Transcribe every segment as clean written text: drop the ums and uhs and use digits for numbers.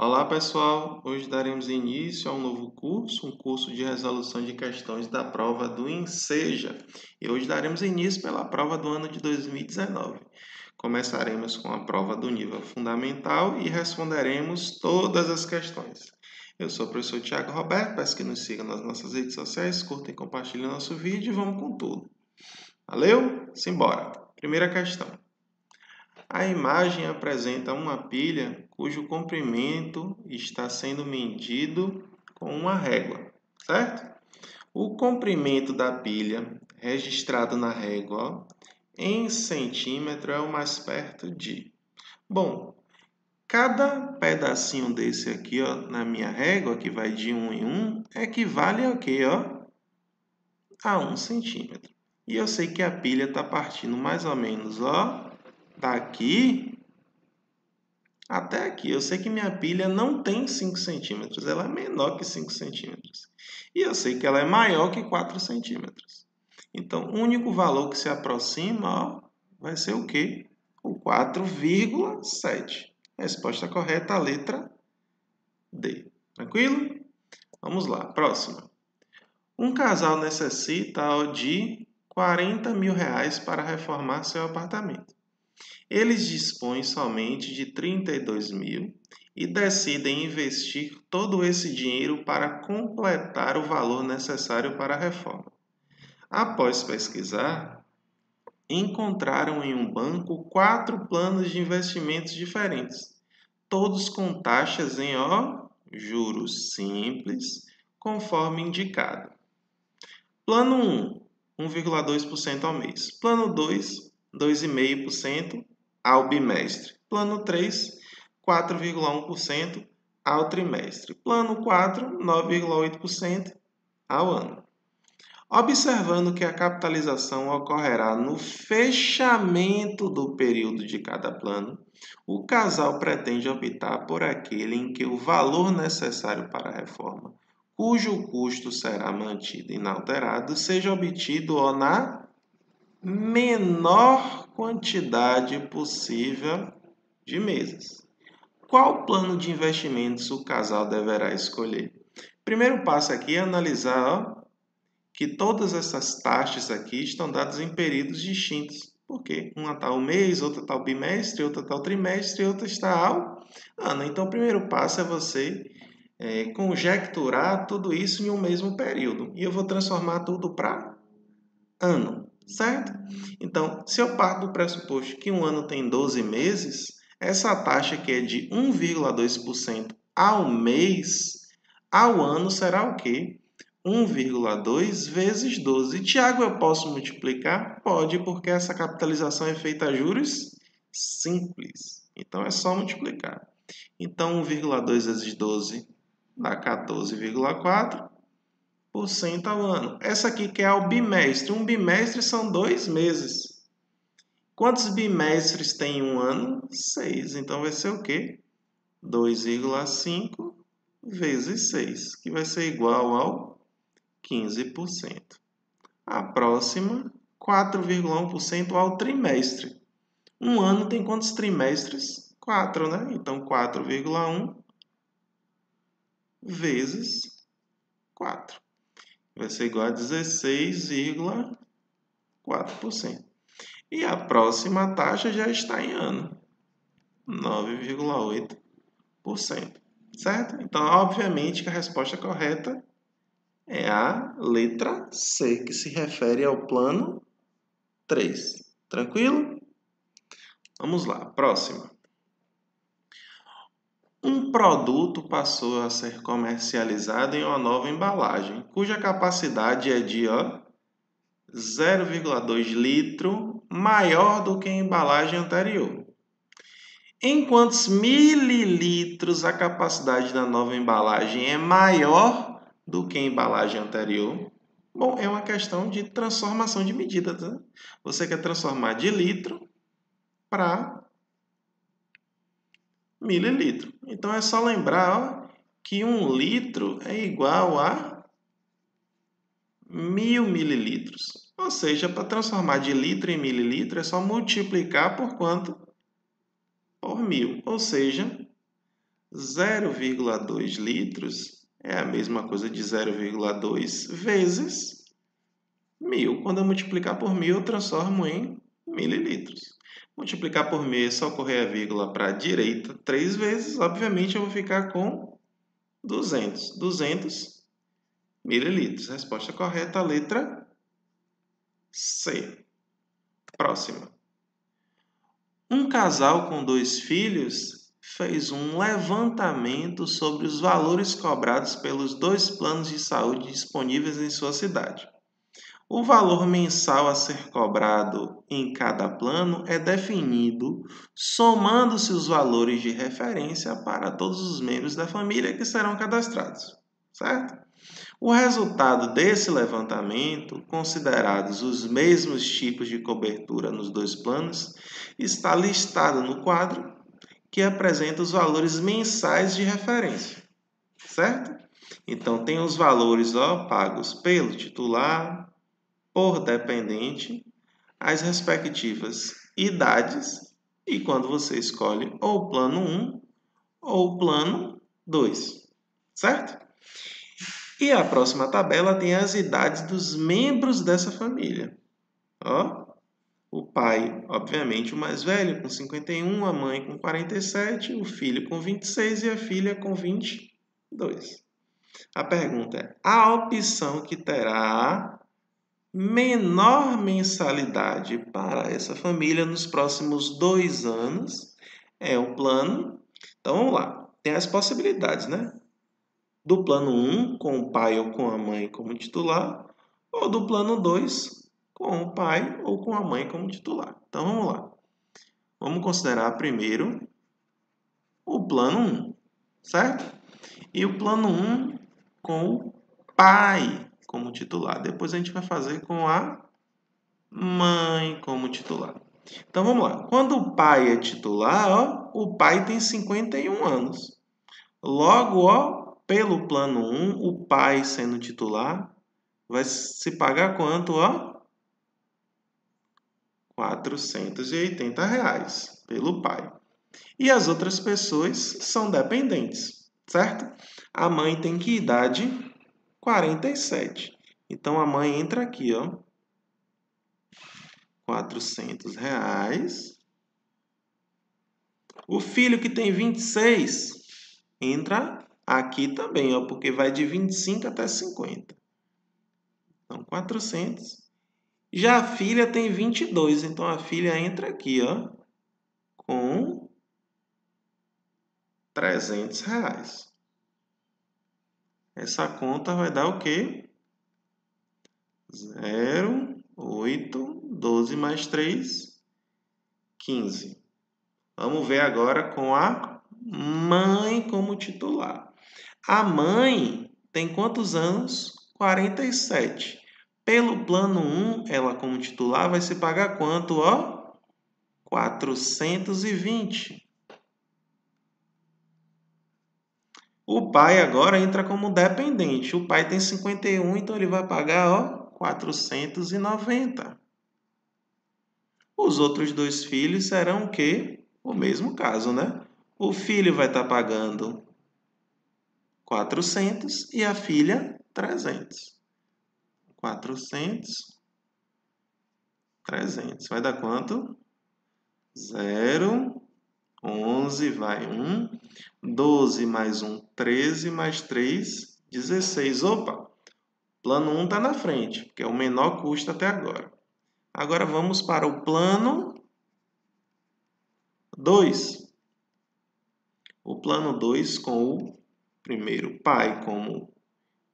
Olá pessoal, hoje daremos início a um novo curso, um curso de resolução de questões da prova do Enseja. E hoje daremos início pela prova do ano de 2019. Começaremos com a prova do nível fundamental e responderemos todas as questões. Eu sou o professor Tiago Roberto, peço que nos sigam nas nossas redes sociais, curtem e compartilhem nosso vídeo e vamos com tudo. Valeu? Simbora! Primeira questão. A imagem apresenta uma pilha cujo comprimento está sendo medido com uma régua, certo? O comprimento da pilha registrado na régua em centímetro é o mais perto de. Bom, cada pedacinho desse aqui, ó, na minha régua, que vai de 1 em 1, equivale a quê, ó? A 1 centímetro. E eu sei que a pilha está partindo mais ou menos, ó, daqui até aqui. Eu sei que minha pilha não tem 5 centímetros, ela é menor que 5 centímetros. E eu sei que ela é maior que 4 centímetros. Então, o único valor que se aproxima, ó, vai ser o quê? O 4,7. Resposta correta, a letra D. Tranquilo? Vamos lá, próxima. Um casal necessita de R$ 40 mil para reformar seu apartamento. Eles dispõem somente de 32 mil e decidem investir todo esse dinheiro para completar o valor necessário para a reforma. Após pesquisar, encontraram em um banco 4 planos de investimentos diferentes, todos com taxas em juros simples, conforme indicado. Plano 1, 1,2% ao mês. Plano 2, 2,5% ao bimestre. Plano 3, 4,1% ao trimestre. Plano 4, 9,8% ao ano. Observando que a capitalização ocorrerá no fechamento do período de cada plano, o casal pretende optar por aquele em que o valor necessário para a reforma, cujo custo será mantido inalterado, seja obtido na menor quantidade possível de meses. Qual plano de investimentos o casal deverá escolher? Primeiro passo aqui é analisar que todas essas taxas aqui estão dadas em períodos distintos. Por quê? Uma está ao mês, outra está ao bimestre, outra está ao trimestre, outra está ao ano. Então, o primeiro passo é você conjecturar tudo isso em um mesmo período. E eu vou transformar tudo para ano, certo? Então, se eu parto do pressuposto que um ano tem 12 meses, essa taxa que é de 1,2% ao mês, ao ano será o quê? 1,2 vezes 12. Tiago, eu posso multiplicar? Pode, porque essa capitalização é feita a juros simples. Então, é só multiplicar. Então, 1,2 vezes 12 dá 14,4% ao ano. Essa aqui que é o bimestre. Um bimestre são 2 meses. Quantos bimestres tem um ano? 6. Então, vai ser o quê? 2,5 vezes 6, que vai ser igual ao 15%. A próxima, 4,1% ao trimestre. Um ano tem quantos trimestres? 4, né? Então, 4,1 vezes 4. Vai ser igual a 16,4%. E a próxima taxa já está em ano. 9,8%. Certo? Então, obviamente que a resposta correta é a letra C, que se refere ao plano 3. Tranquilo? Vamos lá, próxima. Um produto passou a ser comercializado em uma nova embalagem, cuja capacidade é de 0,2 litro, maior do que a embalagem anterior. Em quantos mililitros a capacidade da nova embalagem é maior do que a embalagem anterior? Bom, é uma questão de transformação de medidas, né? Você quer transformar de litro para mililitro. Então, é só lembrar que 1 litro é igual a 1.000 mililitros. Ou seja, para transformar de litro em mililitro, é só multiplicar por quanto? Por 1.000. Ou seja, 0,2 litros é a mesma coisa de 0,2 vezes 1.000. Quando eu multiplicar por 1.000, eu transformo em mililitros. Multiplicar por 1.000 é só correr a vírgula para a direita 3 vezes. Obviamente, eu vou ficar com 200. 200 mililitros. Resposta correta, a letra C. Próxima. Um casal com 2 filhos fez um levantamento sobre os valores cobrados pelos 2 planos de saúde disponíveis em sua cidade. O valor mensal a ser cobrado em cada plano é definido somando-se os valores de referência para todos os membros da família que serão cadastrados, certo? O resultado desse levantamento, considerados os mesmos tipos de cobertura nos 2 planos, está listado no quadro que apresenta os valores mensais de referência, certo? Então, tem os valores pagos pelo titular, por dependente, as respectivas idades e quando você escolhe ou o plano 1 ou o plano 2, certo? E a próxima tabela tem as idades dos membros dessa família. O pai, obviamente, o mais velho, com 51, a mãe com 47, o filho com 26 e a filha com 22. A pergunta é: a opção que terá menor mensalidade para essa família nos próximos 2 anos é o plano. Então vamos lá, tem as possibilidades, né? Do plano 1 com o pai ou com a mãe como titular, ou do plano 2 com o pai ou com a mãe como titular. Então vamos lá. Vamos considerar primeiro o plano 1, certo? E o plano 1 com o pai como titular. Depois a gente vai fazer com a mãe como titular. Então vamos lá. Quando o pai é titular, o pai tem 51 anos. Logo, pelo plano 1, o pai sendo titular vai se pagar quanto? R$480 pelo pai. E as outras pessoas são dependentes, certo? A mãe tem que idade? 47. Então a mãe entra aqui, R$400. O filho que tem 26 entra aqui também, porque vai de 25 até 50. Então, 400. Já a filha tem 22, então a filha entra aqui, com R$300. Essa conta vai dar o quê? 0, 8, 12 mais 3, 15. Vamos ver agora com a mãe como titular. A mãe tem quantos anos? 47. Pelo plano 1, ela como titular vai se pagar quanto? 420. O pai agora entra como dependente. O pai tem 51, então ele vai pagar 490. Os outros 2 filhos serão o quê? O mesmo caso, né? O filho vai estar pagando 400 e a filha 300. 400, 300. Vai dar quanto? 0, 11, vai 1. 12 mais 1, 13, mais 3, 16. Opa! Plano 1 está na frente, porque é o menor custo até agora. Agora vamos para o plano 2. O plano 2 com o primeiro pai como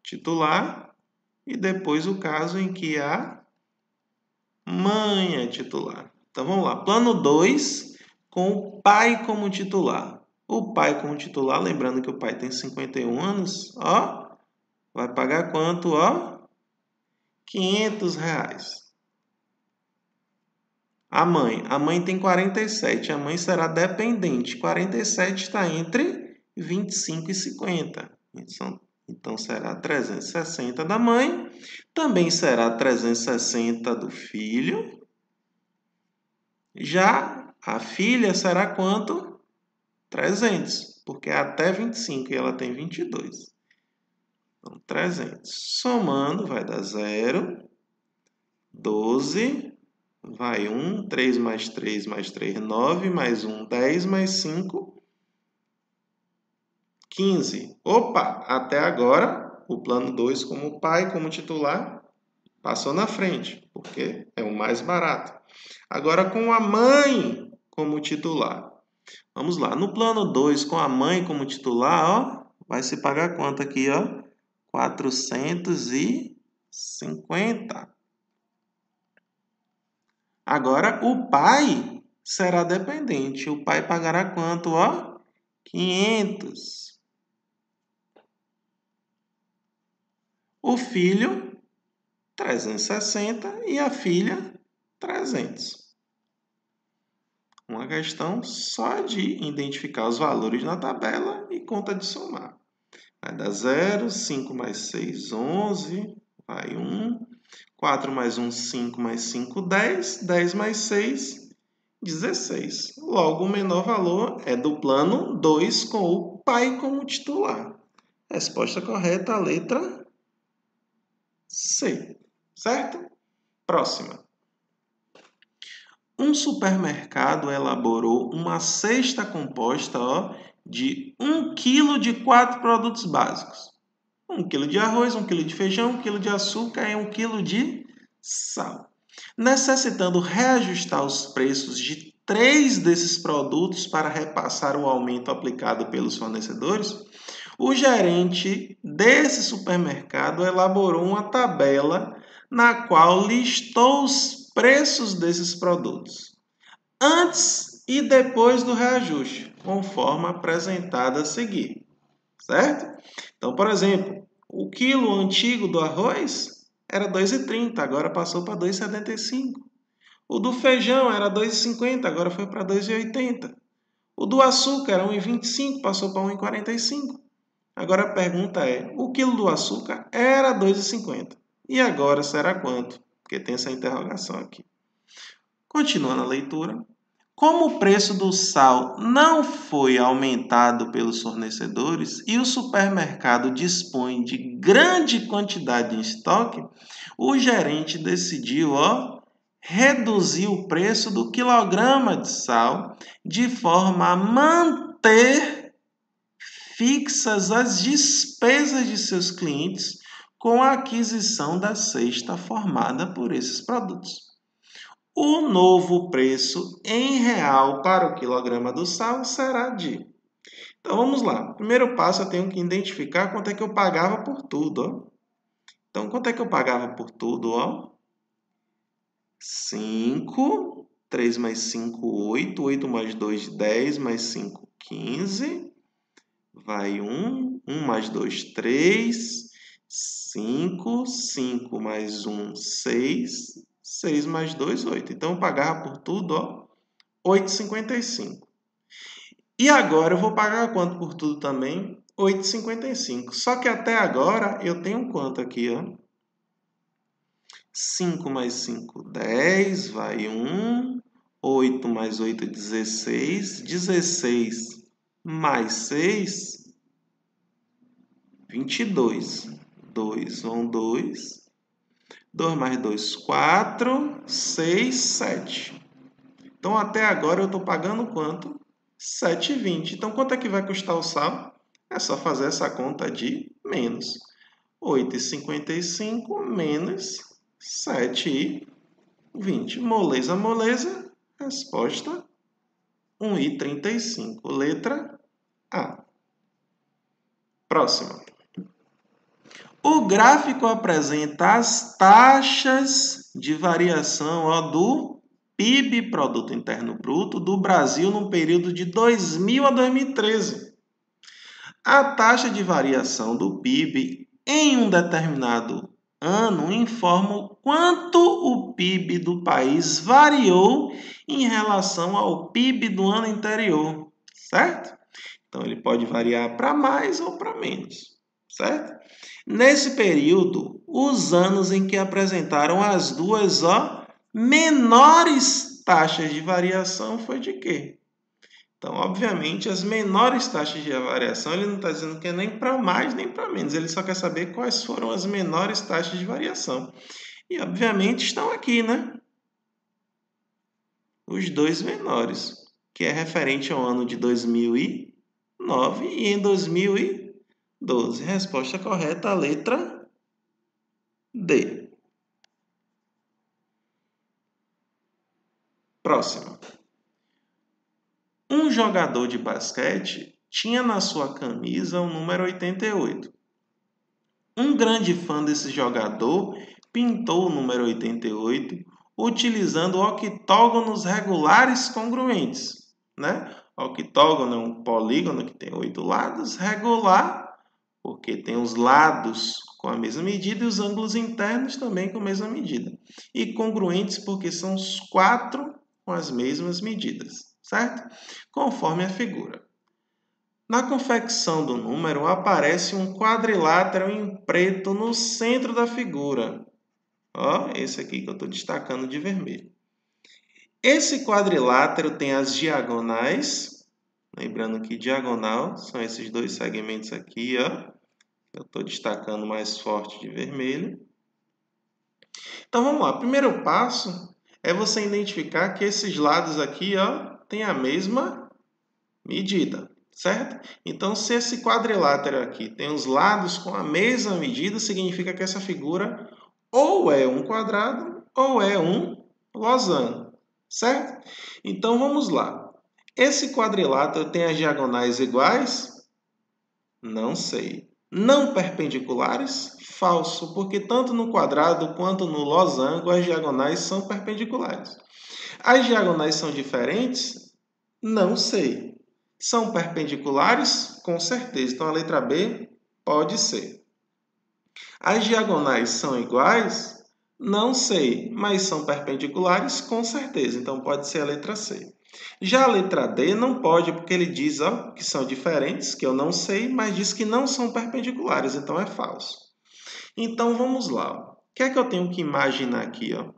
titular e depois o caso em que a mãe é titular. Então vamos lá. Plano 2 com o pai como titular. O pai como titular, lembrando que o pai tem 51 anos, vai pagar quanto? R$500. A mãe tem 47, a mãe será dependente. 47 está entre 25 e 50. Então será 360 da mãe, também será 360 do filho. Já a filha será quanto? 300. porque é até 25 e ela tem 22. Então, 300. Somando, vai dar 0, 12, vai 1, 3 mais 3 mais 3, 9, mais 1, 10, mais 5, 15. Opa, até agora, o plano 2 como pai, como titular, passou na frente, porque é o mais barato. Agora, com a mãe como titular. Vamos lá, no plano 2, com a mãe como titular, ó, vai se pagar quanto aqui, ó? 450. Agora, o pai será dependente. O pai pagará quanto, ó? 500. O filho, 360 e a filha, 300. Uma questão só de identificar os valores na tabela e conta de somar. Vai dar 0, 5 mais 6, 11, vai 1, 4 mais 1, 5 mais 5, 10, 10 mais 6, 16. Logo, o menor valor é do plano 2 com o pai como titular. Resposta correta, a letra C. Certo? Próxima. Um supermercado elaborou uma cesta composta de 1 kg de 4 produtos básicos. 1 kg de arroz, 1 kg de feijão, 1 kg de açúcar e 1 kg de sal. Necessitando reajustar os preços de 3 desses produtos para repassar o aumento aplicado pelos fornecedores, o gerente desse supermercado elaborou uma tabela na qual listou os preços desses produtos antes e depois do reajuste, conforme apresentado a seguir, certo? Então, por exemplo, o quilo antigo do arroz era 2,30, agora passou para 2,75. O do feijão era 2,50, agora foi para 2,80. O do açúcar era 1,25, passou para 1,45. Agora a pergunta é, o quilo do açúcar era 2,50. E agora será quanto? Porque tem essa interrogação aqui. Continuando a leitura. Como o preço do sal não foi aumentado pelos fornecedores e o supermercado dispõe de grande quantidade em estoque, o gerente decidiu reduzir o preço do quilograma de sal de forma a manter fixas as despesas de seus clientes com a aquisição da cesta formada por esses produtos. O novo preço em real para o quilograma do sal será de... Então, vamos lá. Primeiro passo, eu tenho que identificar quanto é que eu pagava por tudo. Então, quanto é que eu pagava por tudo? 5, 3 mais 5, 8, 8 mais 2, 10, mais 5, 15. Vai 1, 1 mais 2, 3, 5, 5 mais 1, 6... 6 mais 2, 8. Então, eu pagava por tudo, 8,55. E agora, eu vou pagar quanto por tudo também? 8,55. Só que até agora, eu tenho quanto aqui, 5 mais 5, 10. Vai 1. 8 mais 8, 16. 16 mais 6, 22. 2 vão 2. 2 mais 2, 4, 6, 7. Então, até agora eu estou pagando quanto? 7,20. Então, quanto é que vai custar o sal? É só fazer essa conta de menos. 8,55 menos 7,20. Moleza, moleza. Resposta 1,35. Letra A. Próxima. O gráfico apresenta as taxas de variação do PIB, Produto Interno Bruto, do Brasil no período de 2000 a 2013. A taxa de variação do PIB em um determinado ano informa o quanto o PIB do país variou em relação ao PIB do ano anterior, certo? Então, ele pode variar para mais ou para menos, certo? Nesse período, os anos em que apresentaram as duas menores taxas de variação foi de quê? Então, obviamente, as menores taxas de variação, ele não está dizendo que é nem para mais nem para menos, ele só quer saber quais foram as menores taxas de variação. E, obviamente, estão aqui, né? Os dois menores, que é referente ao ano de 2009 e em 2012. Resposta correta, a letra D. Próxima. Um jogador de basquete tinha na sua camisa o número 88. Um grande fã desse jogador pintou o número 88 utilizando octógonos regulares congruentes, né? Octógono é um polígono que tem 8 lados, regular, porque tem os lados com a mesma medida e os ângulos internos também com a mesma medida. E congruentes porque são os 4 com as mesmas medidas, certo? Conforme a figura. Na confecção do número aparece um quadrilátero em preto no centro da figura. Ó, esse aqui que eu estou destacando de vermelho. Esse quadrilátero tem as diagonais, lembrando que diagonal são esses dois segmentos aqui, ó. Eu estou destacando mais forte de vermelho. Então vamos lá. Primeiro passo é você identificar que esses lados aqui, ó, têm a mesma medida, certo? Então, se esse quadrilátero aqui tem os lados com a mesma medida, significa que essa figura ou é um quadrado ou é um losango, certo? Então, vamos lá. Esse quadrilátero tem as diagonais iguais? Não sei. Não perpendiculares? Falso, porque tanto no quadrado quanto no losango as diagonais são perpendiculares. As diagonais são diferentes? Não sei. São perpendiculares? Com certeza. Então, a letra B pode ser. As diagonais são iguais? Não sei, mas são perpendiculares? Com certeza. Então, pode ser a letra C. Já a letra D não pode, porque ele diz ó, que são diferentes, que eu não sei, mas diz que não são perpendiculares, então é falso. Então, vamos lá. O que é que eu tenho que imaginar aqui? Ó?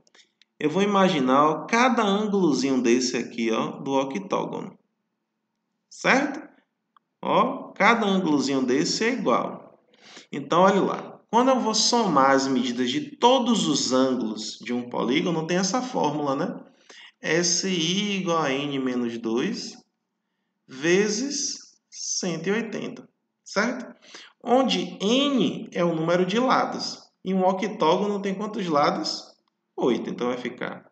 Eu vou imaginar ó, cada ângulozinho desse aqui ó, do octógono. Certo? Ó, cada ângulozinho desse é igual. Então, olha lá. Quando eu vou somar as medidas de todos os ângulos de um polígono, tem essa fórmula, né? SI igual a N menos 2 vezes 180, certo? Onde N é o número de lados. E um octógono tem quantos lados? 8. Então, vai ficar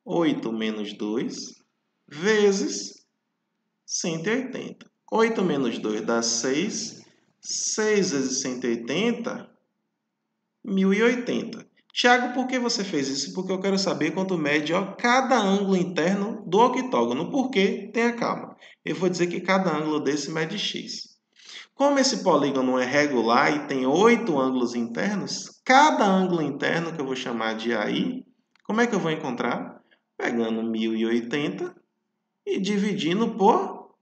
8 menos 2 vezes 180. 8 menos 2 dá 6. 6 vezes 180, 1080. Tiago, por que você fez isso? Porque eu quero saber quanto mede ó, cada ângulo interno do octógono. Por quê? Tenha calma. Eu vou dizer que cada ângulo desse mede x. Como esse polígono é regular e tem 8 ângulos internos, cada ângulo interno, que eu vou chamar de AI, como é que eu vou encontrar? Pegando 1080 e dividindo por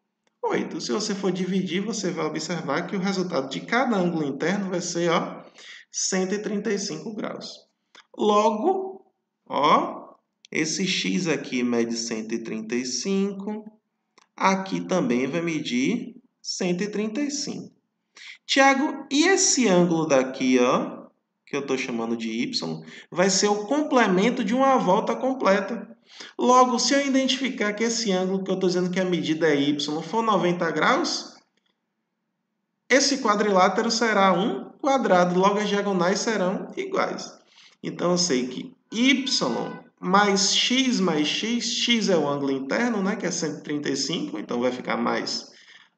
8. Se você for dividir, você vai observar que o resultado de cada ângulo interno vai ser ó, 135 graus. Logo, ó, esse x aqui mede 135, aqui também vai medir 135. Tiago, e esse ângulo daqui, ó, que eu estou chamando de y, vai ser o complemento de uma volta completa. Logo, se eu identificar que esse ângulo que eu estou dizendo que a medida é y for 90 graus, esse quadrilátero será um quadrado, logo as diagonais serão iguais. Então, eu sei que y mais x, x é o ângulo interno, né, que é 135, então vai ficar mais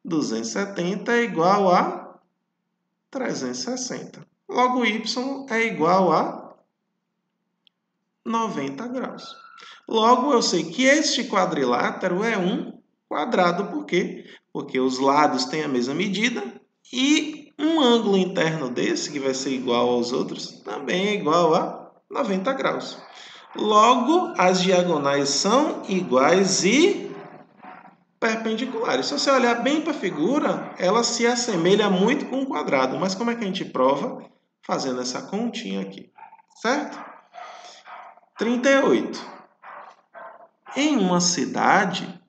270 é igual a 360. Logo, y é igual a 90 graus. Logo, eu sei que este quadrilátero é um quadrado. Por quê? Porque os lados têm a mesma medida e um ângulo interno desse, que vai ser igual aos outros, também é igual a 90 graus. Logo, as diagonais são iguais e perpendiculares. Se você olhar bem para a figura, ela se assemelha muito com um quadrado. Mas como é que a gente prova? Fazendo essa continha aqui. Certo? 38. Em uma cidade,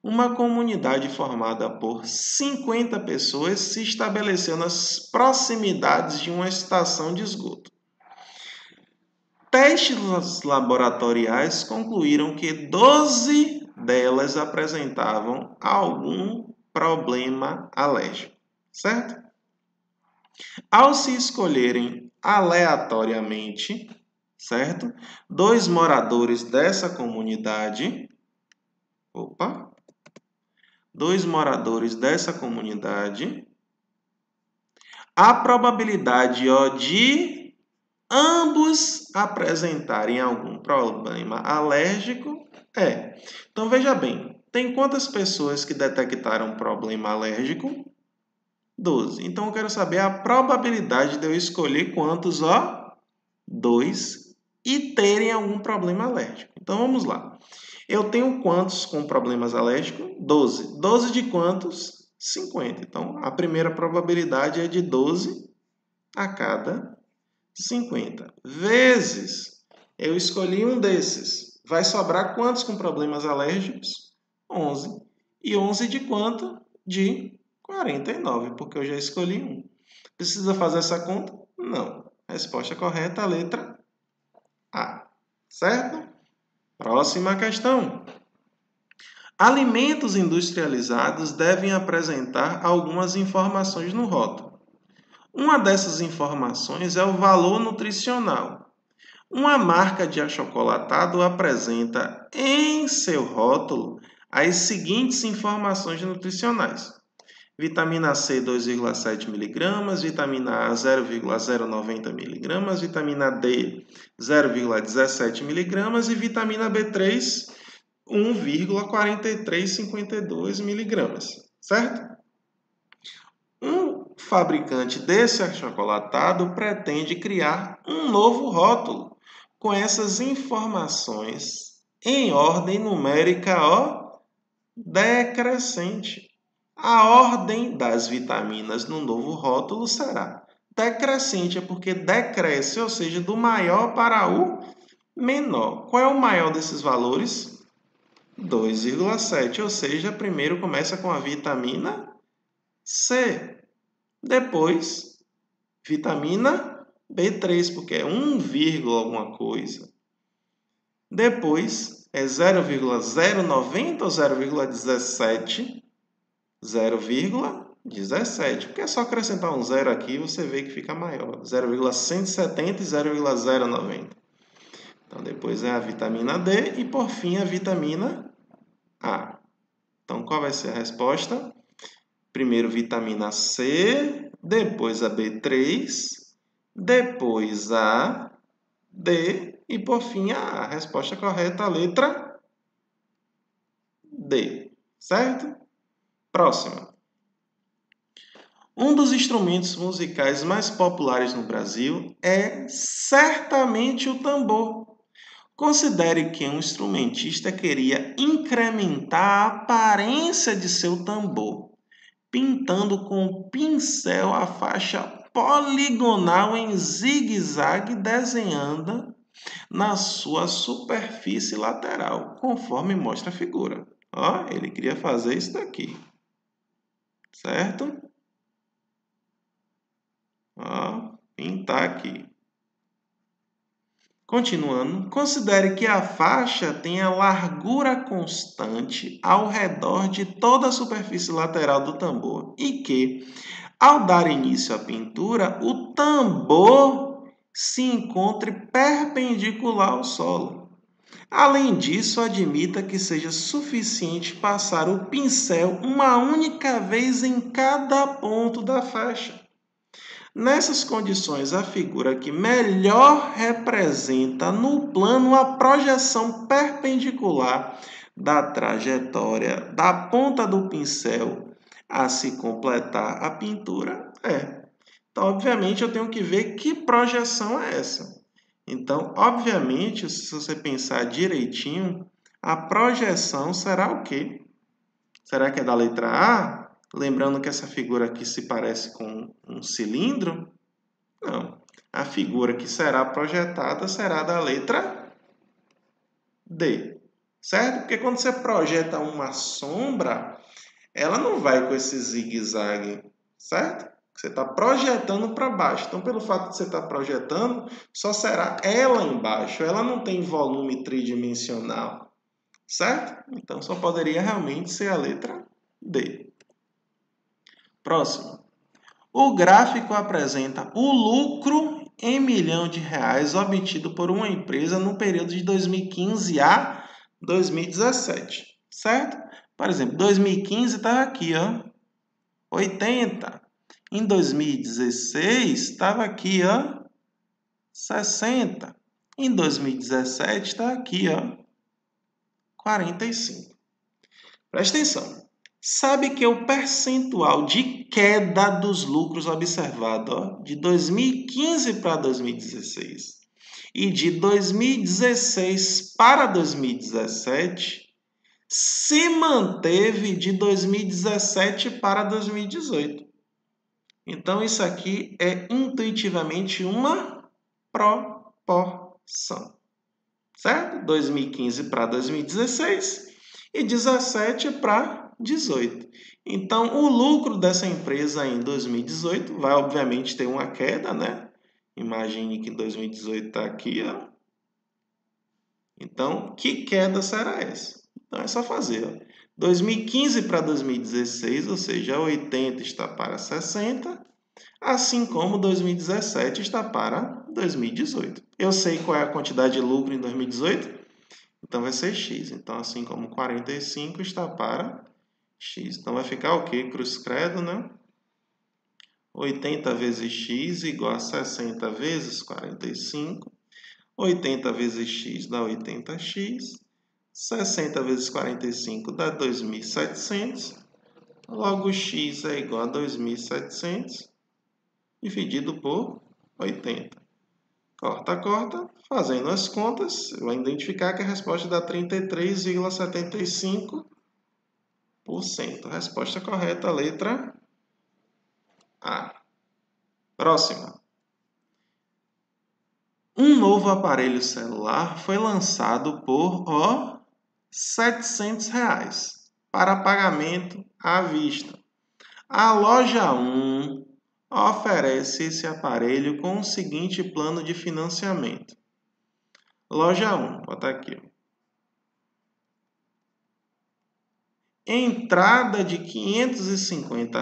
Uma comunidade formada por 50 pessoas se estabeleceu nas proximidades de uma estação de esgoto. Testes laboratoriais concluíram que 12 delas apresentavam algum problema alérgico, certo? Ao se escolherem aleatoriamente, certo? 2 moradores dessa comunidade, 2 moradores dessa comunidade, a probabilidade de ambos apresentarem algum problema alérgico é. Então, veja bem, tem quantas pessoas que detectaram problema alérgico? 12. Então, eu quero saber a probabilidade de eu escolher quantos, 2, e terem algum problema alérgico. Então, vamos lá. Eu tenho quantos com problemas alérgicos? 12. 12 de quantos? 50. Então, a primeira probabilidade é de 12 a cada 50. Vezes, eu escolhi um desses. Vai sobrar quantos com problemas alérgicos? 11. E 11 de quanto? De 49, porque eu já escolhi um. Precisa fazer essa conta? Não. Resposta correta, a letra A. Certo? Próxima questão. Alimentos industrializados devem apresentar algumas informações no rótulo. Uma dessas informações é o valor nutricional. Uma marca de achocolatado apresenta em seu rótulo as seguintes informações nutricionais: vitamina C 2,7 mg, vitamina A 0,090 mg, vitamina D 0,17 mg e vitamina B3 1,4352 mg, certo? Um fabricante desse achocolatado pretende criar um novo rótulo com essas informações em ordem numérica decrescente. A ordem das vitaminas no novo rótulo será decrescente, é porque decresce, ou seja, do maior para o menor. Qual é o maior desses valores? 2,7, ou seja, primeiro começa com a vitamina C. Depois, vitamina B3, porque é 1, alguma coisa. Depois, é 0,090 ou 0,17? 0,17. Porque é só acrescentar um zero aqui, você vê que fica maior. 0,170 e 0,090. Então, depois é a vitamina D e, por fim, a vitamina A. Então, qual vai ser a resposta? Primeiro, vitamina C, depois a B3, depois a D e, por fim, a A. Resposta correta, a letra D. Certo? Próxima. Um dos instrumentos musicais mais populares no Brasil é certamente o tambor. Considere que um instrumentista queria incrementar a aparência de seu tambor, pintando com o pincel a faixa poligonal em zigue-zague desenhando na sua superfície lateral, conforme mostra a figura. Ó, ele queria fazer isso daqui, certo? Ó, pintar aqui. Continuando, considere que a faixa tem a largura constante ao redor de toda a superfície lateral do tambor e que, ao dar início à pintura, o tambor se encontre perpendicular ao solo. Além disso, admita que seja suficiente passar o pincel uma única vez em cada ponto da faixa. Nessas condições, a figura que melhor representa no plano a projeção perpendicular da trajetória da ponta do pincel a se completar a pintura é. Então, obviamente, eu tenho que ver que projeção é essa. Então, obviamente, se você pensar direitinho, a projeção será o quê? Será que é da letra A? Lembrando que essa figura aqui se parece com um cilindro? Não. A figura que será projetada será da letra D. certo? Porque quando você projeta uma sombra, ela não vai com esse zigue-zague, certo? Você está projetando para baixo. Então, pelo fato de você estar projetando, só será ela embaixo. Ela não tem volume tridimensional, certo? Então, só poderia realmente ser a letra D. Próximo. O gráfico apresenta o lucro em milhão de reais obtido por uma empresa no período de 2015 a 2017, certo? Por exemplo, 2015 estava aqui, ó, 80. Em 2016 estava aqui, ó, 60. Em 2017 está aqui, ó, 45. Presta atenção. Sabe que o percentual de queda dos lucros observado, ó, de 2015 para 2016 e de 2016 para 2017 se manteve de 2017 para 2018. Então, isso aqui é intuitivamente uma proporção, certo? 2015 para 2016 e 17 para 18. Então, o lucro dessa empresa em 2018 vai, obviamente, ter uma queda, né? Imagine que 2018 está aqui, ó. Então, que queda será essa? Então, é só fazer, ó. 2015 para 2016, ou seja, 80 está para 60, assim como 2017 está para 2018. Eu sei qual é a quantidade de lucro em 2018? Então, vai ser x. Então, assim como 45 está para x. Então, vai ficar o quê? Cruz credo, né? 80 vezes x igual a 60 vezes 45. 80 vezes x dá 80x. 60 vezes 45 dá 2.700. Logo, x é igual a 2.700 dividido por 80. Corta, corta. Fazendo as contas, você vai identificar que a resposta dá 33,75%. Resposta correta, letra A. Próxima. Um novo aparelho celular foi lançado por R$ 700 para pagamento à vista. A loja 1 oferece esse aparelho com o seguinte plano de financiamento. Loja 1, bota aqui. Entrada de R$ 550,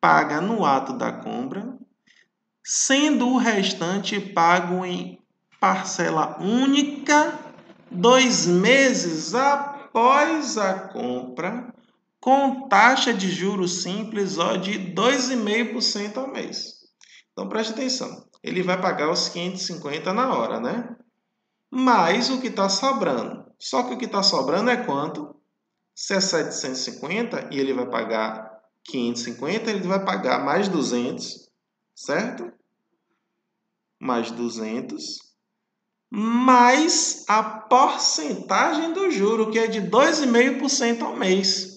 paga no ato da compra, sendo o restante pago em parcela única 2 meses após a compra, com taxa de juros simples de 2,5% ao mês. Então, preste atenção. Ele vai pagar os 550 na hora, né? Mais o que está sobrando. Só que o que está sobrando é quanto? Se é 750 e ele vai pagar 550, ele vai pagar mais 200, certo? Mais 200, mais a porcentagem do juro, que é de 2,5% ao mês.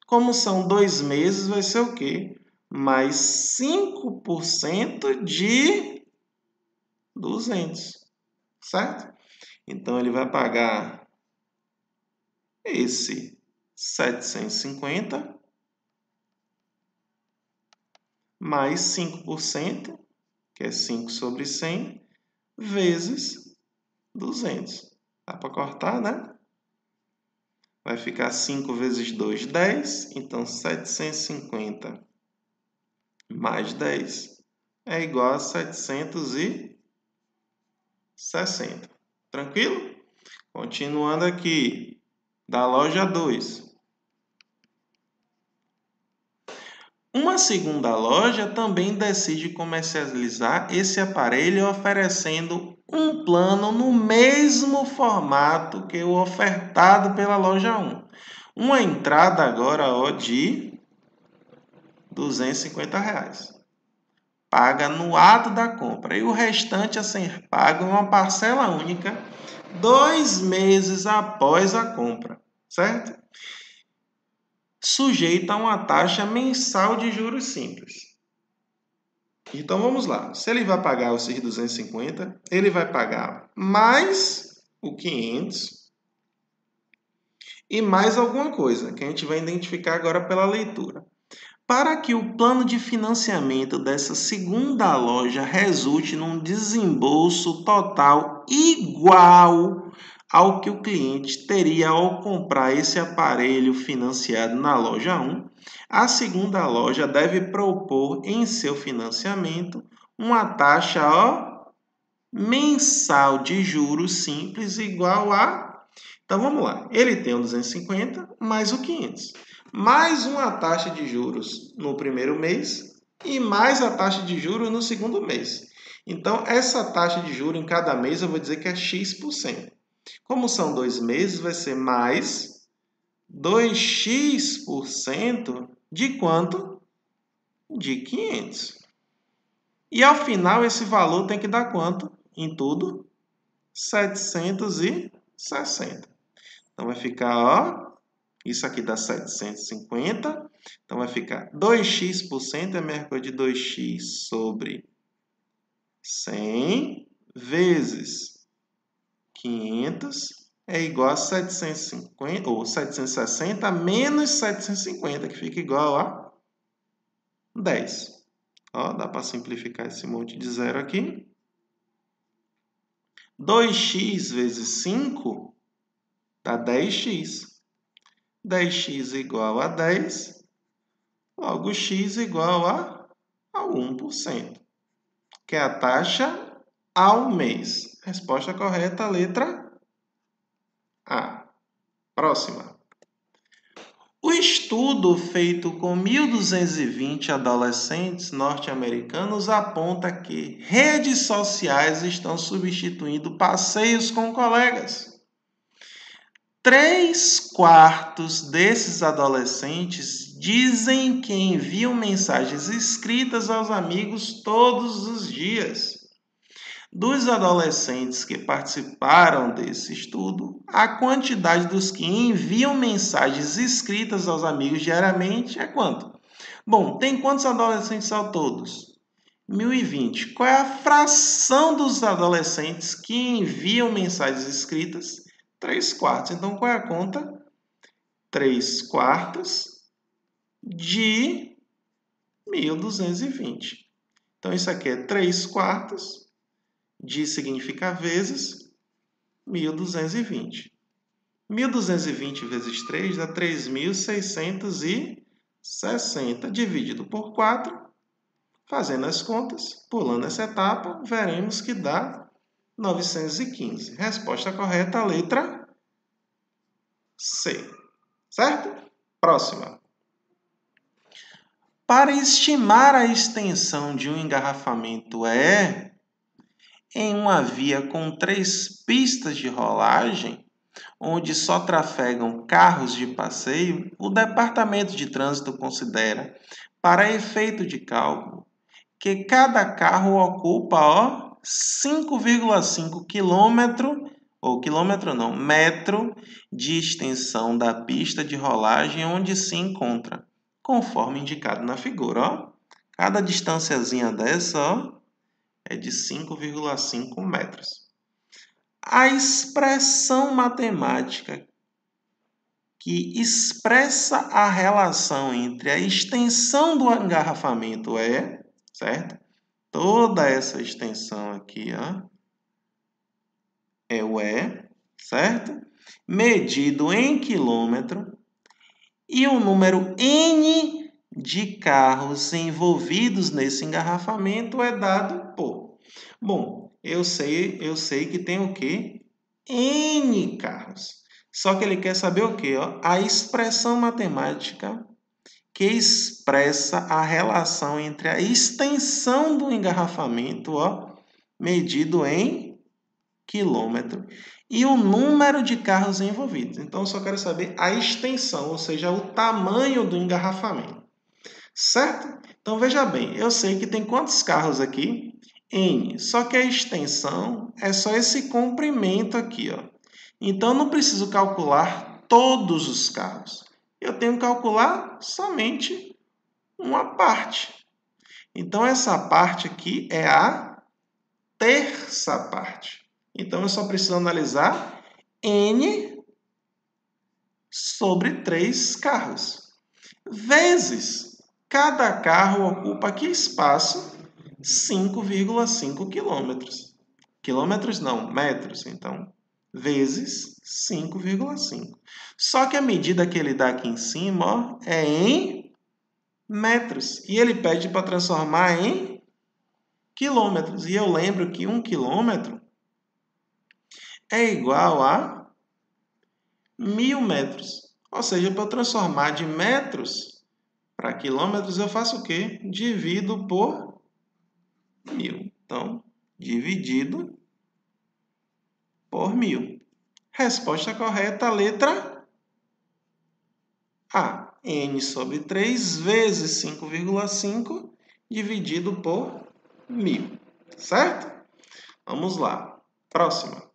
Como são 2 meses, vai ser o quê? Mais 5% de 200, certo? Então, ele vai pagar esse 750 mais 5%, que é 5 sobre 100, vezes 200. Dá para cortar, né? Vai ficar 5 vezes 2, 10. Então, 750 mais 10 é igual a 760. Tranquilo? Continuando aqui, da loja 2. Uma segunda loja também decide comercializar esse aparelho oferecendo um plano no mesmo formato que o ofertado pela loja 1. Uma entrada agora de R$ 250. Paga no ato da compra e o restante a ser pago em uma parcela única 2 meses após a compra, certo? Sujeita a uma taxa mensal de juros simples. Então, vamos lá. Se ele vai pagar esses 250, ele vai pagar mais o 500 e mais alguma coisa, que a gente vai identificar agora pela leitura. Para que o plano de financiamento dessa segunda loja resulte num desembolso total igual ao que o cliente teria ao comprar esse aparelho financiado na loja 1, a segunda loja deve propor em seu financiamento uma taxa mensal de juros simples igual a... Então vamos lá, ele tem o 250 mais o 500, mais uma taxa de juros no primeiro mês e mais a taxa de juros no segundo mês. Então essa taxa de juros em cada mês eu vou dizer que é X%. Como são 2 meses, vai ser mais 2x% de quanto? De 500. E ao final esse valor tem que dar quanto? Em tudo? 760. Então vai ficar, ó, isso aqui dá 750. Então vai ficar 2x% é a mesma coisa de 2x sobre 100 vezes 500 é igual a 750 ou 760 menos 750, que fica igual a 10. Ó, dá para simplificar esse monte de zero aqui. 2x vezes 5 dá 10x. 10x igual a 10, logo x igual a 1%, que é a taxa ao mês. Resposta correta, letra A. Próxima. O estudo feito com 1.220 adolescentes norte-americanos aponta que redes sociais estão substituindo passeios com colegas. 3/4 desses adolescentes dizem que enviam mensagens escritas aos amigos todos os dias. Dos adolescentes que participaram desse estudo, a quantidade dos que enviam mensagens escritas aos amigos diariamente é quanto? Bom, tem quantos adolescentes ao todos? 1.020. Qual é a fração dos adolescentes que enviam mensagens escritas? 3/4. Então, qual é a conta? 3/4 de 1.220. Então, isso aqui é 3/4 de significa vezes 1.220. 1.220 vezes 3 dá 3.660. Dividido por 4, fazendo as contas, pulando essa etapa, veremos que dá 915. Resposta correta, a letra C. Certo? Próxima. Para estimar a extensão de um engarrafamento em uma via com 3 pistas de rolagem, onde só trafegam carros de passeio, o Departamento de Trânsito considera, para efeito de cálculo, que cada carro ocupa 5,5 metro de extensão da pista de rolagem onde se encontra, conforme indicado na figura. Ó. Cada distânciazinha dessa é de 5,5 metros. A expressão matemática que expressa a relação entre a extensão do engarrafamento certo? Toda essa extensão aqui, ó, é o certo? Medido em quilômetro e o número N de carros envolvidos nesse engarrafamento é dado por... Bom, eu sei que tem o quê? N carros. Só que ele quer saber o quê? Ó? A expressão matemática que expressa a relação entre a extensão do engarrafamento, ó, medido em quilômetro, e o número de carros envolvidos. Então, eu só quero saber a extensão, ou seja, o tamanho do engarrafamento. Certo? Então, veja bem, eu sei que tem quantos carros aqui? N. Só que a extensão é só esse comprimento aqui, ó. Então, eu não preciso calcular todos os carros. Eu tenho que calcular somente uma parte. Então, essa parte aqui é a terça parte. Então, eu só preciso analisar N sobre 3 carros. Vezes, cada carro ocupa que espaço? 5,5 quilômetros. Quilômetros não, metros. Então, vezes 5,5. Só que a medida que ele dá aqui em cima, ó, é em metros. E ele pede para transformar em quilômetros. E eu lembro que 1 quilômetro é igual a 1.000 metros. Ou seja, para eu transformar de metros para quilômetros, eu faço o quê? Divido por 1.000. Então, dividido por 1.000. Resposta correta, letra A. N sobre 3 vezes 5,5 dividido por 1.000. Certo? Vamos lá. Próxima.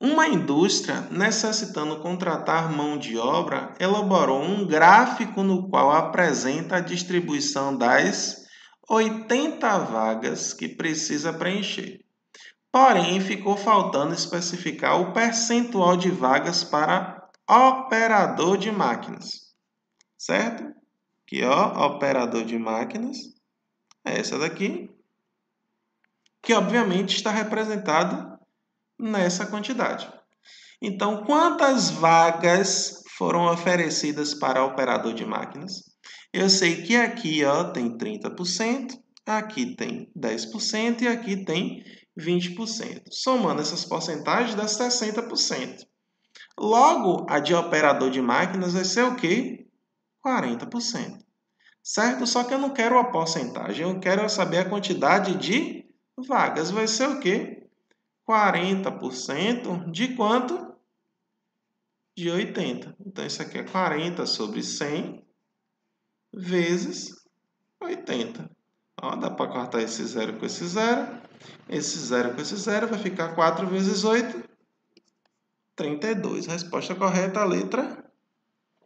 Uma indústria, necessitando contratar mão de obra, elaborou um gráfico no qual apresenta a distribuição das 80 vagas que precisa preencher. Porém, ficou faltando especificar o percentual de vagas para operador de máquinas. Certo? Aqui, ó, operador de máquinas. É essa daqui. Que, obviamente, está representado nessa quantidade. Então, quantas vagas foram oferecidas para operador de máquinas? Eu sei que aqui, ó, tem 30%, aqui tem 10% e aqui tem 20%. Somando essas porcentagens, dá 60%. Logo, a de operador de máquinas vai ser o quê? 40%. Certo? Só que eu não quero a porcentagem, eu quero saber a quantidade de vagas. Vai ser o quê? 40% de quanto? De 80. Então, isso aqui é 40 sobre 100 vezes 80. Ó, dá para cortar esse zero com esse zero. Esse zero com esse zero vai ficar 4 vezes 8, 32. Resposta correta, a letra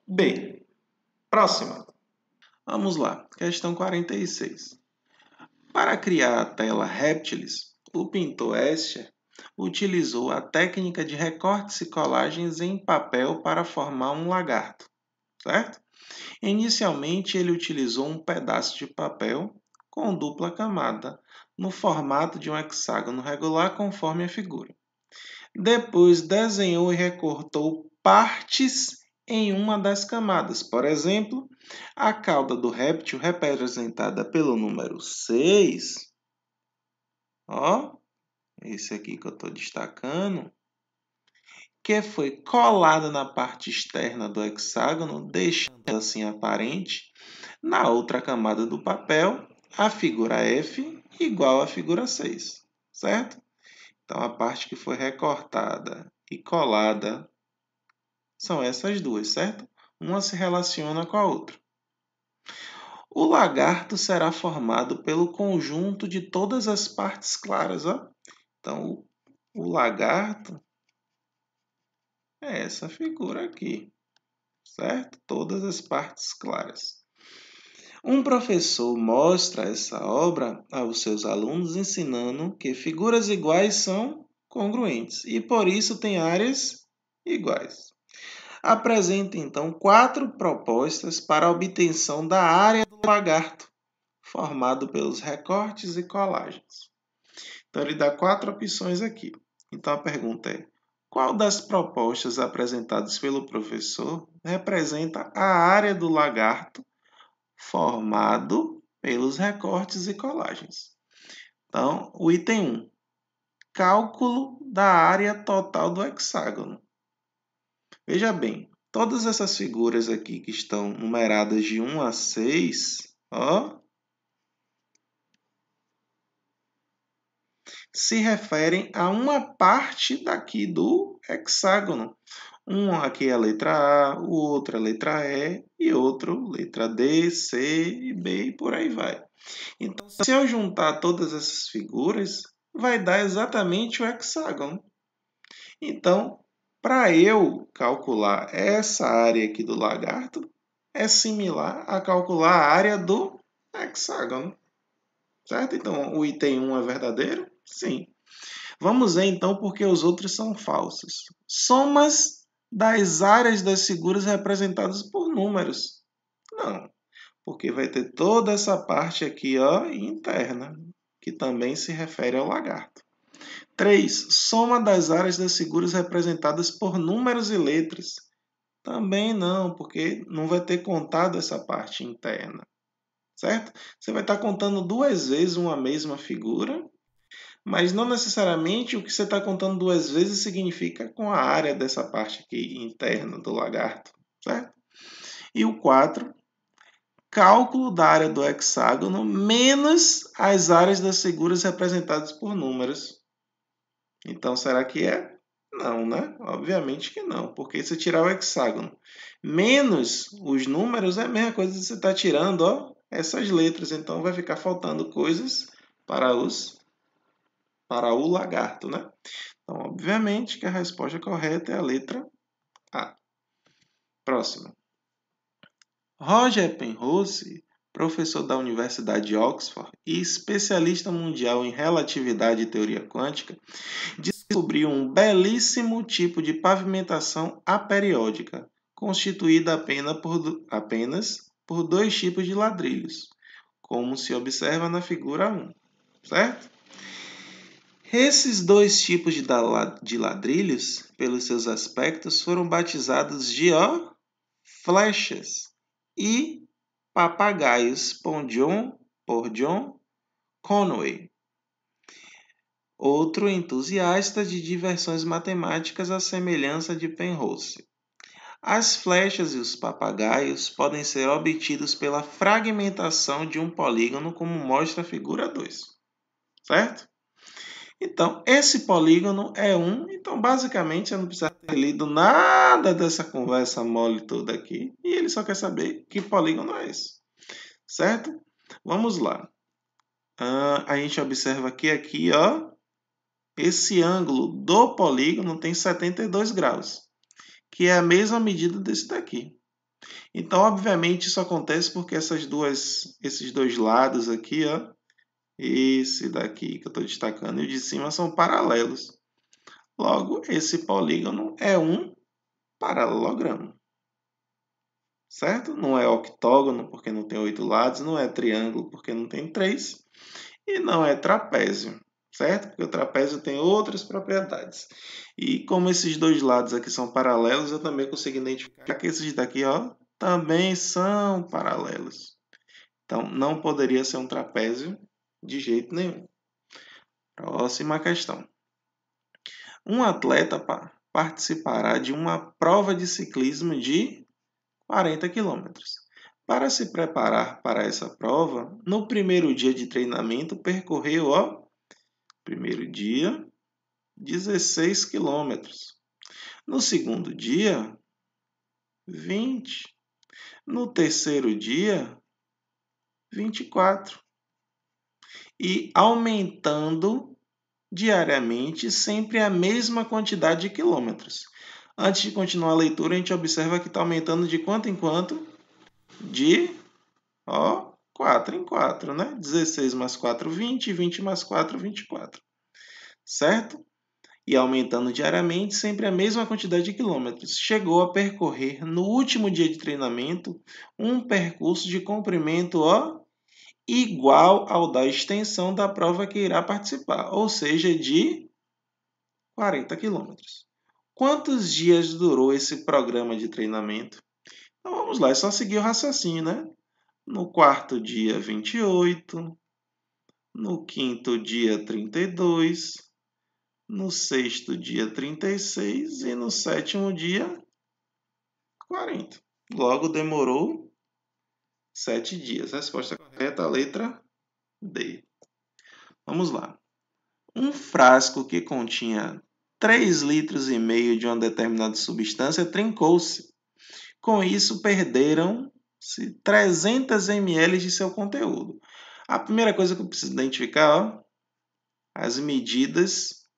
B. Próxima. Vamos lá. Questão 46. Para criar a tela Reptiles, o pintor Escher utilizou a técnica de recortes e colagens em papel para formar um lagarto, certo? Inicialmente, ele utilizou um pedaço de papel com dupla camada, no formato de um hexágono regular conforme a figura. Depois, desenhou e recortou partes em uma das camadas. Por exemplo, a cauda do réptil, representada pelo número 6, ó, esse aqui que eu estou destacando, que foi colada na parte externa do hexágono, deixando assim aparente, na outra camada do papel, a figura F igual à figura 6, certo? Então, a parte que foi recortada e colada são essas duas, certo? Uma se relaciona com a outra. O lagarto será formado pelo conjunto de todas as partes claras, ó. Então, o lagarto é essa figura aqui, certo? Todas as partes claras. Um professor mostra essa obra aos seus alunos ensinando que figuras iguais são congruentes e por isso têm áreas iguais. Apresenta então 4 propostas para a obtenção da área do lagarto, formado pelos recortes e colagens. Então ele dá 4 opções aqui. Então a pergunta é: qual das propostas apresentadas pelo professor representa a área do lagarto formado pelos recortes e colagens? Então, o item 1, cálculo da área total do hexágono. Veja bem, todas essas figuras aqui que estão numeradas de 1 a 6, ó, se referem a uma parte daqui do hexágono. Um aqui é a letra A, o outro é a letra E e outro letra D, C e B e por aí vai. Então, se eu juntar todas essas figuras, vai dar exatamente o hexágono. Então, para eu calcular essa área aqui do lagarto, é similar a calcular a área do hexágono, certo? Então, o item 1 é verdadeiro? Sim. Vamos ver, então, porque os outros são falsos. Somas das áreas das figuras representadas por números. Não, porque vai ter toda essa parte aqui, ó, interna, que também se refere ao lagarto. 3. Soma das áreas das figuras representadas por números e letras. Também não, porque não vai ter contado essa parte interna, certo? Você vai estar contando duas vezes uma mesma figura, mas não necessariamente o que você está contando duas vezes significa com a área dessa parte aqui interna do lagarto, certo? E o 4, cálculo da área do hexágono menos as áreas das figuras representadas por números. Então, será que é? Não, né? Obviamente que não, porque se tirar o hexágono menos os números é a mesma coisa que você está tirando, ó, essas letras. Então, vai ficar faltando coisas para o lagarto, né? Então, obviamente que a resposta correta é a letra A. Próxima. Roger Penrose, professor da Universidade de Oxford e especialista mundial em relatividade e teoria quântica, descobriu um belíssimo tipo de pavimentação aperiódica, constituída apenas por dois tipos de ladrilhos, como se observa na figura 1, certo? Esses dois tipos de ladrilhos, pelos seus aspectos, foram batizados de flechas e papagaios por John Conway, outro entusiasta de diversões matemáticas à semelhança de Penrose. As flechas e os papagaios podem ser obtidos pela fragmentação de um polígono, como mostra a figura 2, certo? Então, esse polígono é 1. Então, basicamente, você não precisa ter lido nada dessa conversa mole toda aqui. E ele só quer saber que polígono é esse. Certo? Vamos lá. A gente observa aqui, ó. Esse ângulo do polígono tem 72 graus, que é a mesma medida desse daqui. Então, obviamente, isso acontece porque esses dois lados aqui, ó, esse daqui que eu estou destacando e o de cima são paralelos. Logo, esse polígono é um paralelogramo. Certo? Não é octógono, porque não tem 8 lados. Não é triângulo, porque não tem 3. E não é trapézio. Certo? Porque o trapézio tem outras propriedades. E como esses dois lados aqui são paralelos, eu também consigo identificar que esses daqui, ó, também são paralelos. Então, não poderia ser um trapézio de jeito nenhum. Próxima questão. Um atleta participará de uma prova de ciclismo de 40 km. Para se preparar para essa prova, no primeiro dia de treinamento, percorreu, primeiro dia, 16 km. No segundo dia, 20. No terceiro dia, 24. E aumentando diariamente sempre a mesma quantidade de quilômetros. Antes de continuar a leitura, a gente observa que está aumentando de quanto em quanto? De 4 em 4, né? 16 mais 4, 20, 20 mais 4, 24. Certo? E aumentando diariamente sempre a mesma quantidade de quilômetros. Chegou a percorrer, no último dia de treinamento, um percurso de comprimento igual ao da extensão da prova que irá participar, ou seja, de 40 quilômetros. Quantos dias durou esse programa de treinamento? Então vamos lá, é só seguir o raciocínio, né? No quarto dia, 28. No quinto dia, 32. No sexto dia, 36. E no sétimo dia, 40. Logo, demorou 7 dias. Resposta correta, a letra D. Vamos lá. Um frasco que continha 3,5 litros de uma determinada substância trincou-se. Com isso, perderam-se 300 ml de seu conteúdo. A primeira coisa que eu preciso identificar, as medidas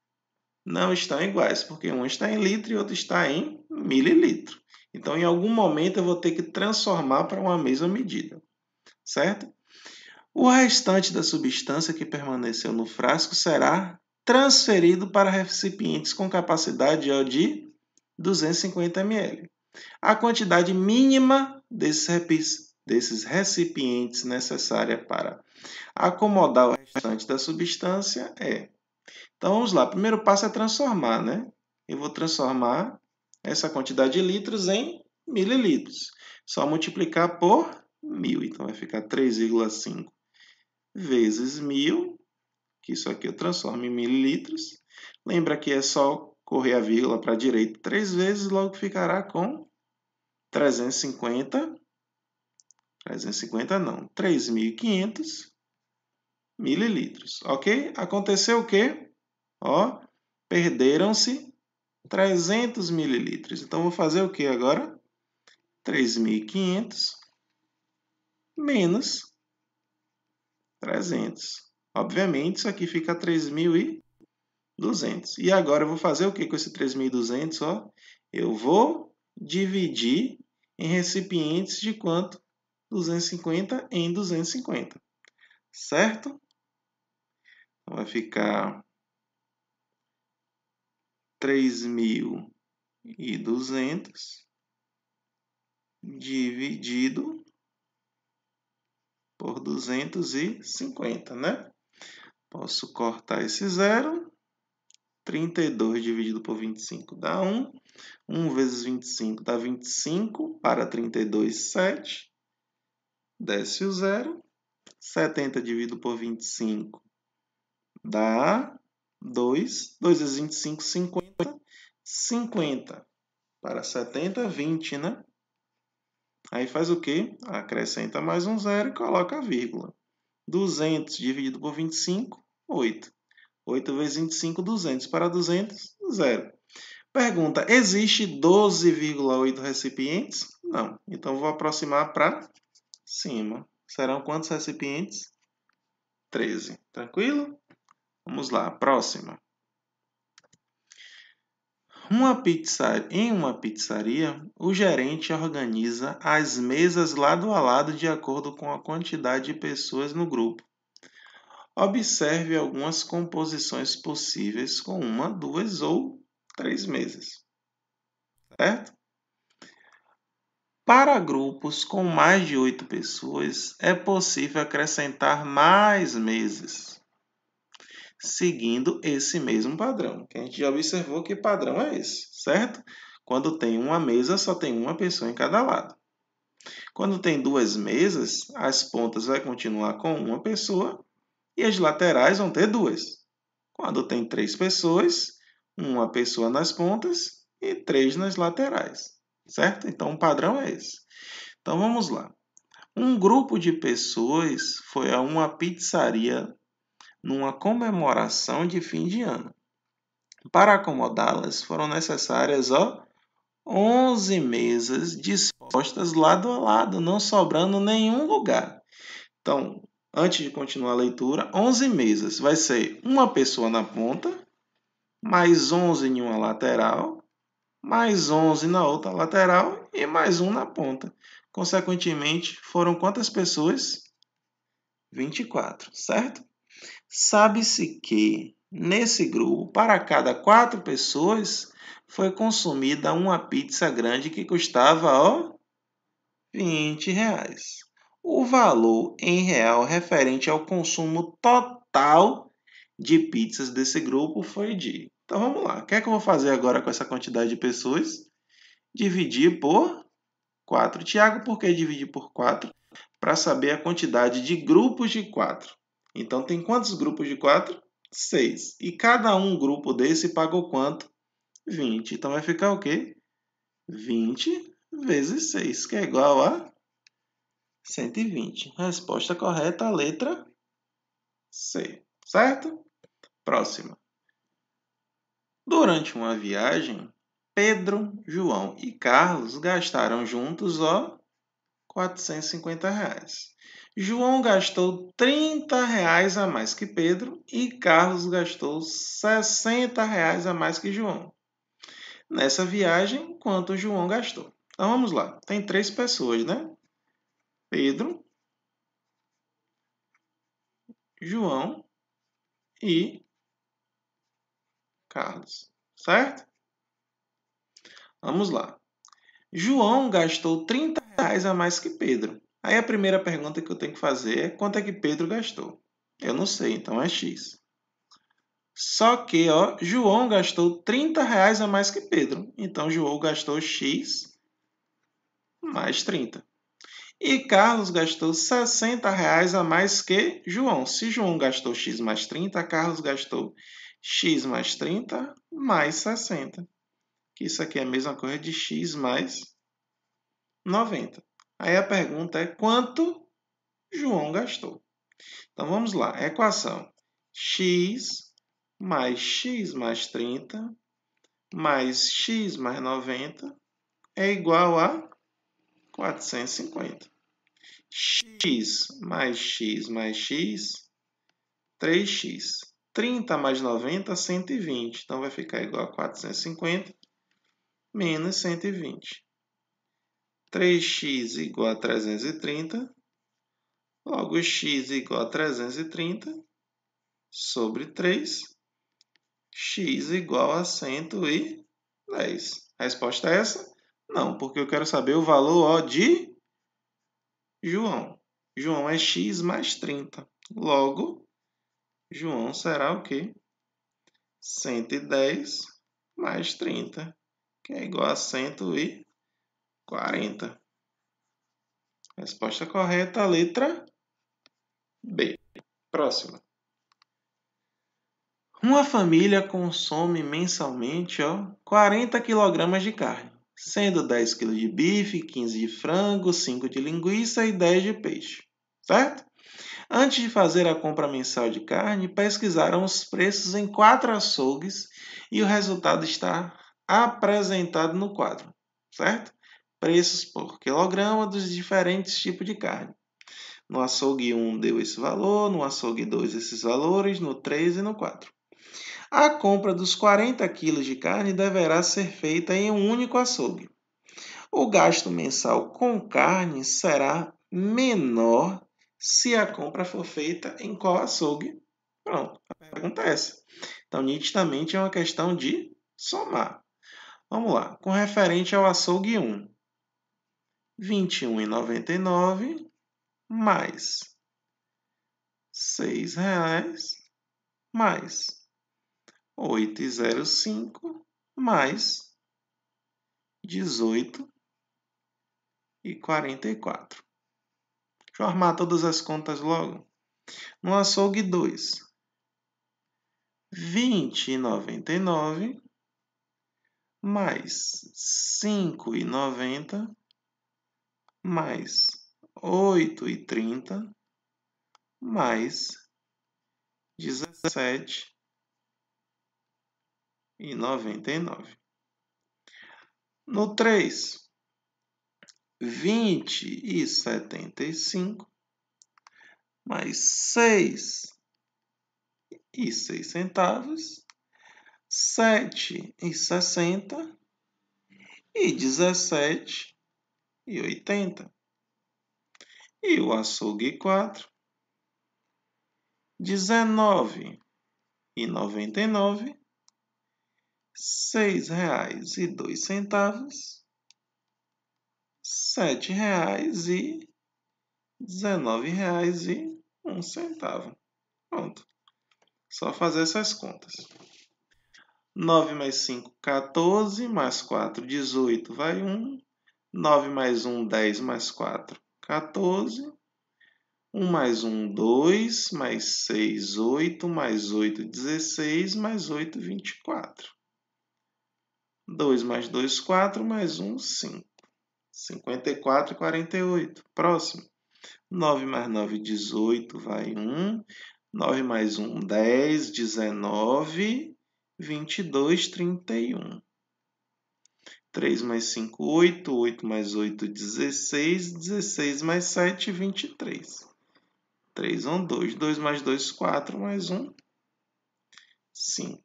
não estão iguais, porque um está em litro e outro está em mililitro. Então, em algum momento, eu vou ter que transformar para uma mesma medida, certo? O restante da substância que permaneceu no frasco será transferido para recipientes com capacidade de 250 ml. A quantidade mínima desses recipientes necessária para acomodar o restante da substância é. Então vamos lá. O primeiro passo é transformar, né? Eu vou transformar essa quantidade de litros em mililitros. Só multiplicar por 1.000. Então vai ficar 3,5 vezes 1.000, que isso aqui eu transformo em mililitros. Lembra que é só correr a vírgula para a direita 3 vezes, logo ficará com 350 não, 3.500 mililitros, ok? Aconteceu o quê? Ó, perderam-se 300 mililitros. Então, vou fazer o que agora? 3.500 menos 300. Obviamente, isso aqui fica 3.200. E agora eu vou fazer o que com esse 3.200? Ó, eu vou dividir em recipientes de quanto? 250 em 250. Certo? Então, vai ficar 3.200 dividido por 250, né? Posso cortar esse zero. 32 dividido por 25 dá 1. 1 vezes 25 dá 25. Para 32, 7. Desce o zero. 70 dividido por 25 dá 2. 2 vezes 25, 50. 50 para 70, 20, né? Aí faz o quê? Acrescenta mais um zero e coloca a vírgula. 200 dividido por 25, 8. 8 vezes 25, 200. Para 200, 0. Pergunta, existe 12,8 recipientes? Não. Então, vou aproximar para cima. Serão quantos recipientes? 13. Tranquilo? Vamos lá, próxima. Em uma pizzaria, o gerente organiza as mesas lado a lado de acordo com a quantidade de pessoas no grupo. Observe algumas composições possíveis com 1, 2 ou 3 mesas. Certo? Para grupos com mais de 8 pessoas, é possível acrescentar mais mesas, seguindo esse mesmo padrão, que a gente já observou que padrão é esse, certo? Quando tem uma mesa, só tem uma pessoa em cada lado. Quando tem duas mesas, as pontas vai continuar com uma pessoa e as laterais vão ter duas. Quando tem 3 pessoas, uma pessoa nas pontas e 3 nas laterais, certo? Então, o padrão é esse. Então, vamos lá. Um grupo de pessoas foi a uma pizzaria numa comemoração de fim de ano. Para acomodá-las, foram necessárias 11 mesas dispostas lado a lado, não sobrando nenhum lugar. Então, antes de continuar a leitura, 11 mesas. Vai ser uma pessoa na ponta, mais 11 em uma lateral, mais 11 na outra lateral e mais um na ponta. Consequentemente, foram quantas pessoas? 24, certo? Sabe-se que, nesse grupo, para cada 4 pessoas, foi consumida uma pizza grande que custava, R$ 20. O valor em real referente ao consumo total de pizzas desse grupo foi de... Então, vamos lá. O que é que eu vou fazer agora com essa quantidade de pessoas? Dividir por 4. Tiago, por que dividir por 4? Para saber a quantidade de grupos de 4. Então, tem quantos grupos de 4? 6. E cada grupo desse pagou quanto? 20. Então, vai ficar o quê? 20 vezes 6, que é igual a 120. Resposta correta, a letra C. Certo? Próxima. Durante uma viagem, Pedro, João e Carlos gastaram juntos, R$ 450. João gastou R$ 30 a mais que Pedro e Carlos gastou R$ 60 a mais que João. Nessa viagem, quanto João gastou? Então vamos lá. Tem 3 pessoas, né? Pedro, João e Carlos, certo? Vamos lá. João gastou R$ 30 a mais que Pedro. Aí a primeira pergunta que eu tenho que fazer é quanto é que Pedro gastou? Eu não sei, então é X. Só que, ó, João gastou R$ 30 a mais que Pedro. Então, João gastou X mais 30. E Carlos gastou R$ 60 a mais que João. Se João gastou X mais 30, Carlos gastou X mais 30 mais 60. Que isso aqui é a mesma coisa de X mais 90. Aí a pergunta é quanto João gastou. Então vamos lá. Equação x mais 30 mais x mais 90 é igual a 450. X mais x mais x, 3x. 30 mais 90, 120. Então vai ficar igual a 450 menos 120. 3x igual a 330. Logo, x igual a 330 sobre 3. X igual a 110. A resposta é essa? Não, porque eu quero saber o valor de João. João é x mais 30. Logo, João será o quê? 110 mais 30, que é igual a 140. Resposta correta, a letra B. Próxima. Uma família consome mensalmente 40 kg de carne, sendo 10 kg de bife, 15 de frango, 5 de linguiça e 10 de peixe, certo? Antes de fazer a compra mensal de carne, pesquisaram os preços em 4 açougues e o resultado está apresentado no quadro, certo? Preços por quilograma dos diferentes tipos de carne. No açougue 1 deu esse valor, no açougue 2 esses valores, no 3 e no 4. A compra dos 40 quilos de carne deverá ser feita em um único açougue. O gasto mensal com carne será menor se a compra for feita em qual açougue? Pronto, a pergunta é essa. Então, nitidamente é uma questão de somar. Vamos lá, com referente ao açougue 1. R$ 21,99 mais R$ 6,00 mais 8,05 mais 18,44. Deixa eu armar todas as contas logo. No açougue 2, R$ 20,99 mais R$ 5,90 mais 8,30 mais 17,99. No 3, R$ 20,75 mais 6,06 centavos, 7,60 e 17,80. E o açougue 4, R$ 19,99, R$ 6,02, R$ 7,19,01. Pronto. Só fazer essas contas. 9 mais 5, 14, mais 4, 18, vai 1. 9 mais 1, 10, mais 4, 14. 1 mais 1, 2, mais 6, 8, mais 8, 16, mais 8, 24. 2 mais 2, 4, mais 1, 5. 54 e 48. Próximo. 9 mais 9, 18, vai 1. 9 mais 1, 10, 19, 22, 31. 3 mais 5, 8. 8 mais 8, 16. 16 mais 7, 23. 3, 1, 2. 2 mais 2, 4. Mais 1, 5.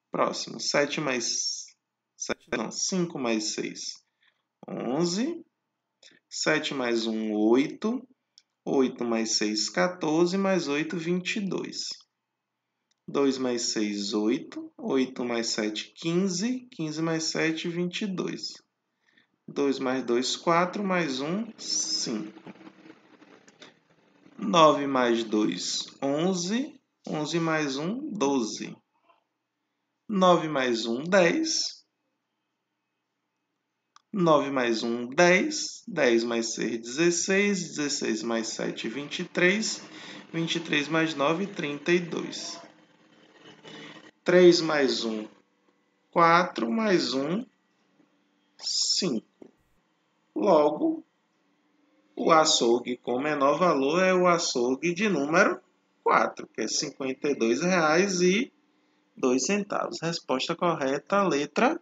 Próximo. 7 mais... 5 mais 6, 11. 7 mais 1, 8. 8 mais 6, 14, mais 8, 22. 2 mais 6, 8. 8 mais 7, 15. 15 mais 7, 22. 2 mais 2, 4, mais 1, 5. 9 mais 2, 11. 11 mais 1, 12. 9 mais 1, 10. 9 mais 1, 10. 10 mais 6, 16. 16 mais 7, 23. 23 mais 9, 32. 3 mais 1, 4, mais 1, 5. Logo, o açougue com menor valor é o açougue de número 4, que é R$ 52,02. Resposta correta, letra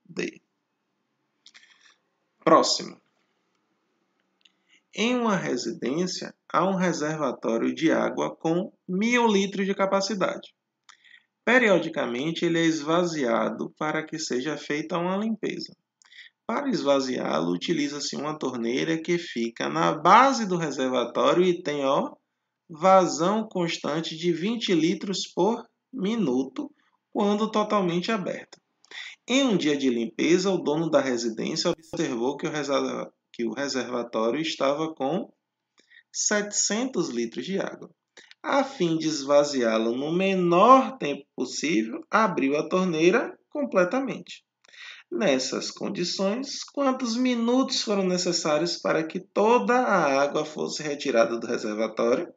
D. Próximo. Em uma residência, há um reservatório de água com 1.000 litros de capacidade. Periodicamente, ele é esvaziado para que seja feita uma limpeza. Para esvaziá-lo, utiliza-se uma torneira que fica na base do reservatório e tem vazão constante de 20 litros por minuto, quando totalmente aberta. Em um dia de limpeza, o dono da residência observou que o reservatório estava com 700 litros de água. A fim de esvaziá-lo no menor tempo possível, abriu a torneira completamente. Nessas condições, quantos minutos foram necessários para que toda a água fosse retirada do reservatório?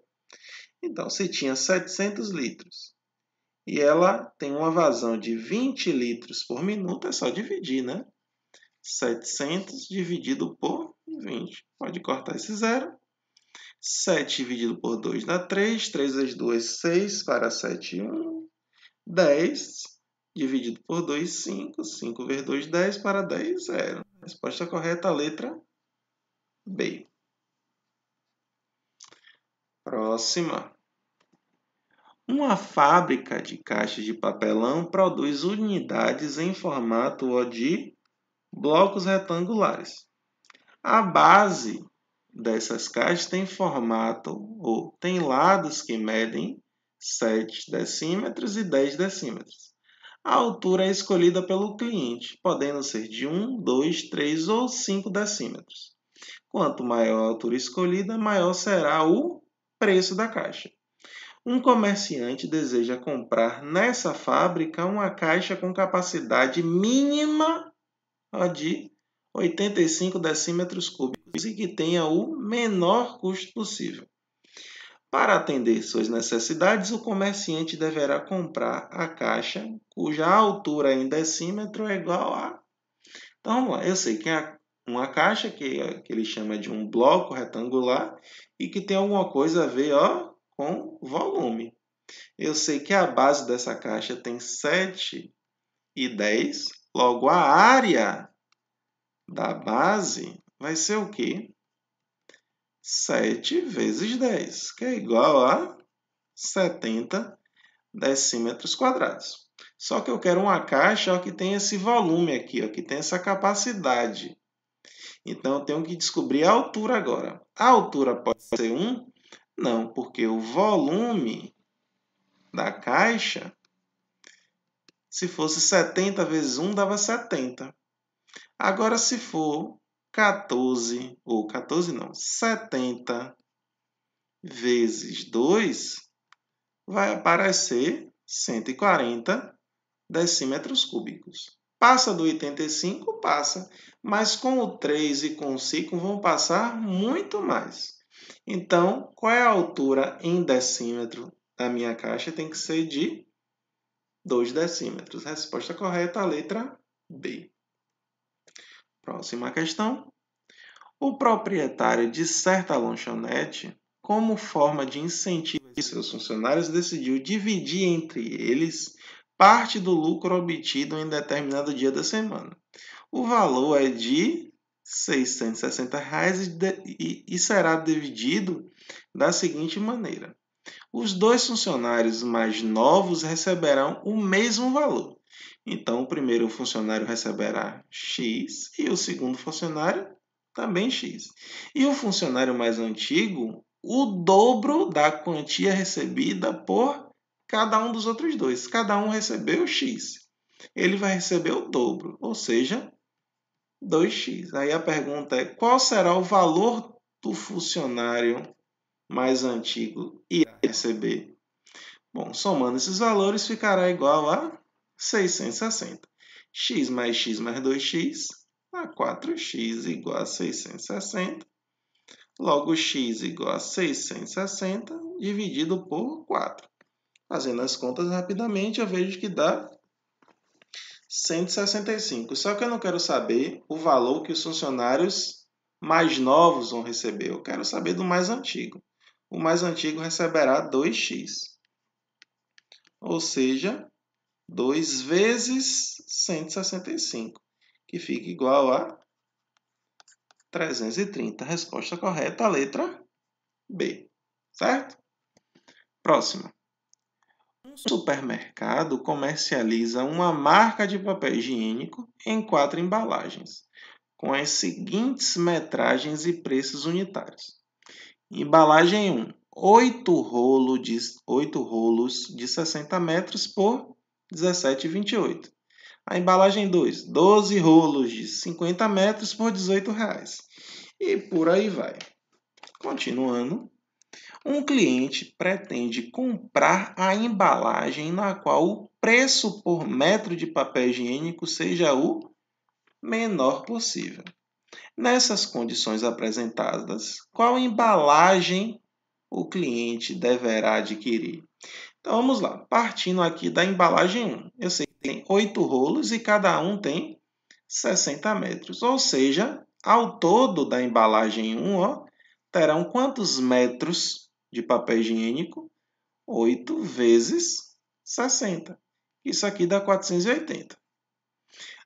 Então, se tinha 700 litros e ela tem uma vazão de 20 litros por minuto, é só dividir, né? 700 dividido por 20. Pode cortar esse zero. 7 dividido por 2 dá 3. 3 vezes 2, 6. Para 7, 1. 10 dividido por 2, 5. 5 vezes 2, 10. Para 10, 0. Resposta correta, a letra B. Próxima. Uma fábrica de caixas de papelão produz unidades em formato de blocos retangulares. A base dessas caixas tem formato ou tem lados que medem 7 decímetros e 10 decímetros. A altura é escolhida pelo cliente, podendo ser de 1, 2, 3 ou 5 decímetros. Quanto maior a altura escolhida, maior será o preço da caixa. Um comerciante deseja comprar nessa fábrica uma caixa com capacidade mínima de 85 decímetros cúbicos e que tenha o menor custo possível. Para atender suas necessidades, o comerciante deverá comprar a caixa cuja altura em decímetro é igual a... Então, vamos lá. Eu sei que é uma caixa que ele chama de um bloco retangular e que tem alguma coisa a ver com volume. Eu sei que a base dessa caixa tem 7 e 10, logo a área da base vai ser o quê? 7 vezes 10, que é igual a 70 decímetros quadrados. Só que eu quero uma caixa que tem esse volume aqui, que tem essa capacidade. Então, eu tenho que descobrir a altura agora. A altura pode ser 1? Não, porque o volume da caixa, se fosse 70 vezes 1, dava 70. Agora, se for 70 vezes 2, vai aparecer 140 decímetros cúbicos. Passa do 85? Passa. Mas com o 3 e com o 5 vão passar muito mais. Então, qual é a altura em decímetro da minha caixa? Tem que ser de 2 decímetros. Resposta correta, a letra B. Próxima questão. O proprietário de certa lanchonete, como forma de incentivo de seus funcionários, decidiu dividir entre eles parte do lucro obtido em determinado dia da semana. O valor é de R$ 660 e será dividido da seguinte maneira. Os 2 funcionários mais novos receberão o mesmo valor. Então, o primeiro funcionário receberá X e o segundo funcionário também X. E o funcionário mais antigo, o dobro da quantia recebida por cada um dos outros dois. Cada um recebeu X. Ele vai receber o dobro, ou seja, 2x. Aí a pergunta é, qual será o valor do funcionário mais antigo irá receber? Bom, somando esses valores, ficará igual a 660. X mais 2x dá 4x igual a 660. Logo, x igual a 660 dividido por 4. Fazendo as contas rapidamente, eu vejo que dá 165. Só que eu não quero saber o valor que os funcionários mais novos vão receber. Eu quero saber do mais antigo. O mais antigo receberá 2x. Ou seja, 2 vezes 165, que fica igual a 330. Resposta correta, a letra B. Certo? Próxima. Um supermercado comercializa uma marca de papel higiênico em 4 embalagens, com as seguintes metragens e preços unitários. Embalagem 1, 8 rolos de 60 metros por 17,28. A embalagem 2, 12 rolos de 50 metros por R$18. E por aí vai. Continuando. Um cliente pretende comprar a embalagem na qual o preço por metro de papel higiênico seja o menor possível. Nessas condições apresentadas, qual embalagem o cliente deverá adquirir? Então vamos lá, partindo aqui da embalagem 1. Eu sei que tem 8 rolos e cada um tem 60 metros, ou seja, ao todo da embalagem 1, terão quantos metros de papel higiênico? 8 vezes 60. Isso aqui dá 480.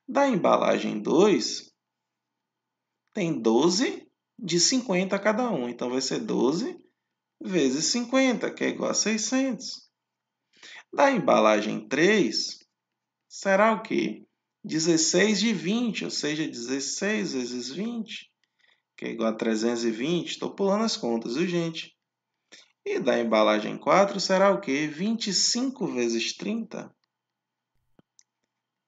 Da embalagem 2, tem 12 de 50 cada um. Então, vai ser 12 vezes 50, que é igual a 600. Da embalagem 3, será o quê? 16 de 20, ou seja, 16 vezes 20, que é igual a 320. Estou pulando as contas, viu, gente? E da embalagem 4 será o quê? 25 vezes 30,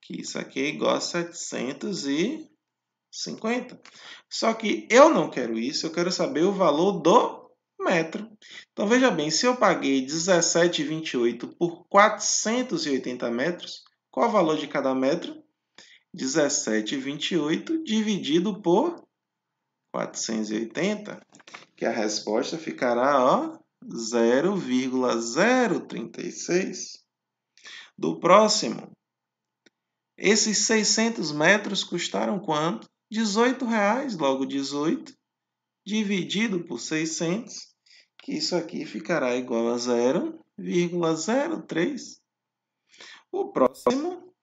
que isso aqui é igual a 750. Só que eu não quero isso, eu quero saber o valor do metro. Então, veja bem, se eu paguei 17,28 por 480 metros, qual o valor de cada metro? 17,28 dividido por 480, que a resposta ficará 0,036. Do próximo, esses 600 metros custaram quanto? R$18, logo 18 dividido por 600, que isso aqui ficará igual a 0,03. O próximo,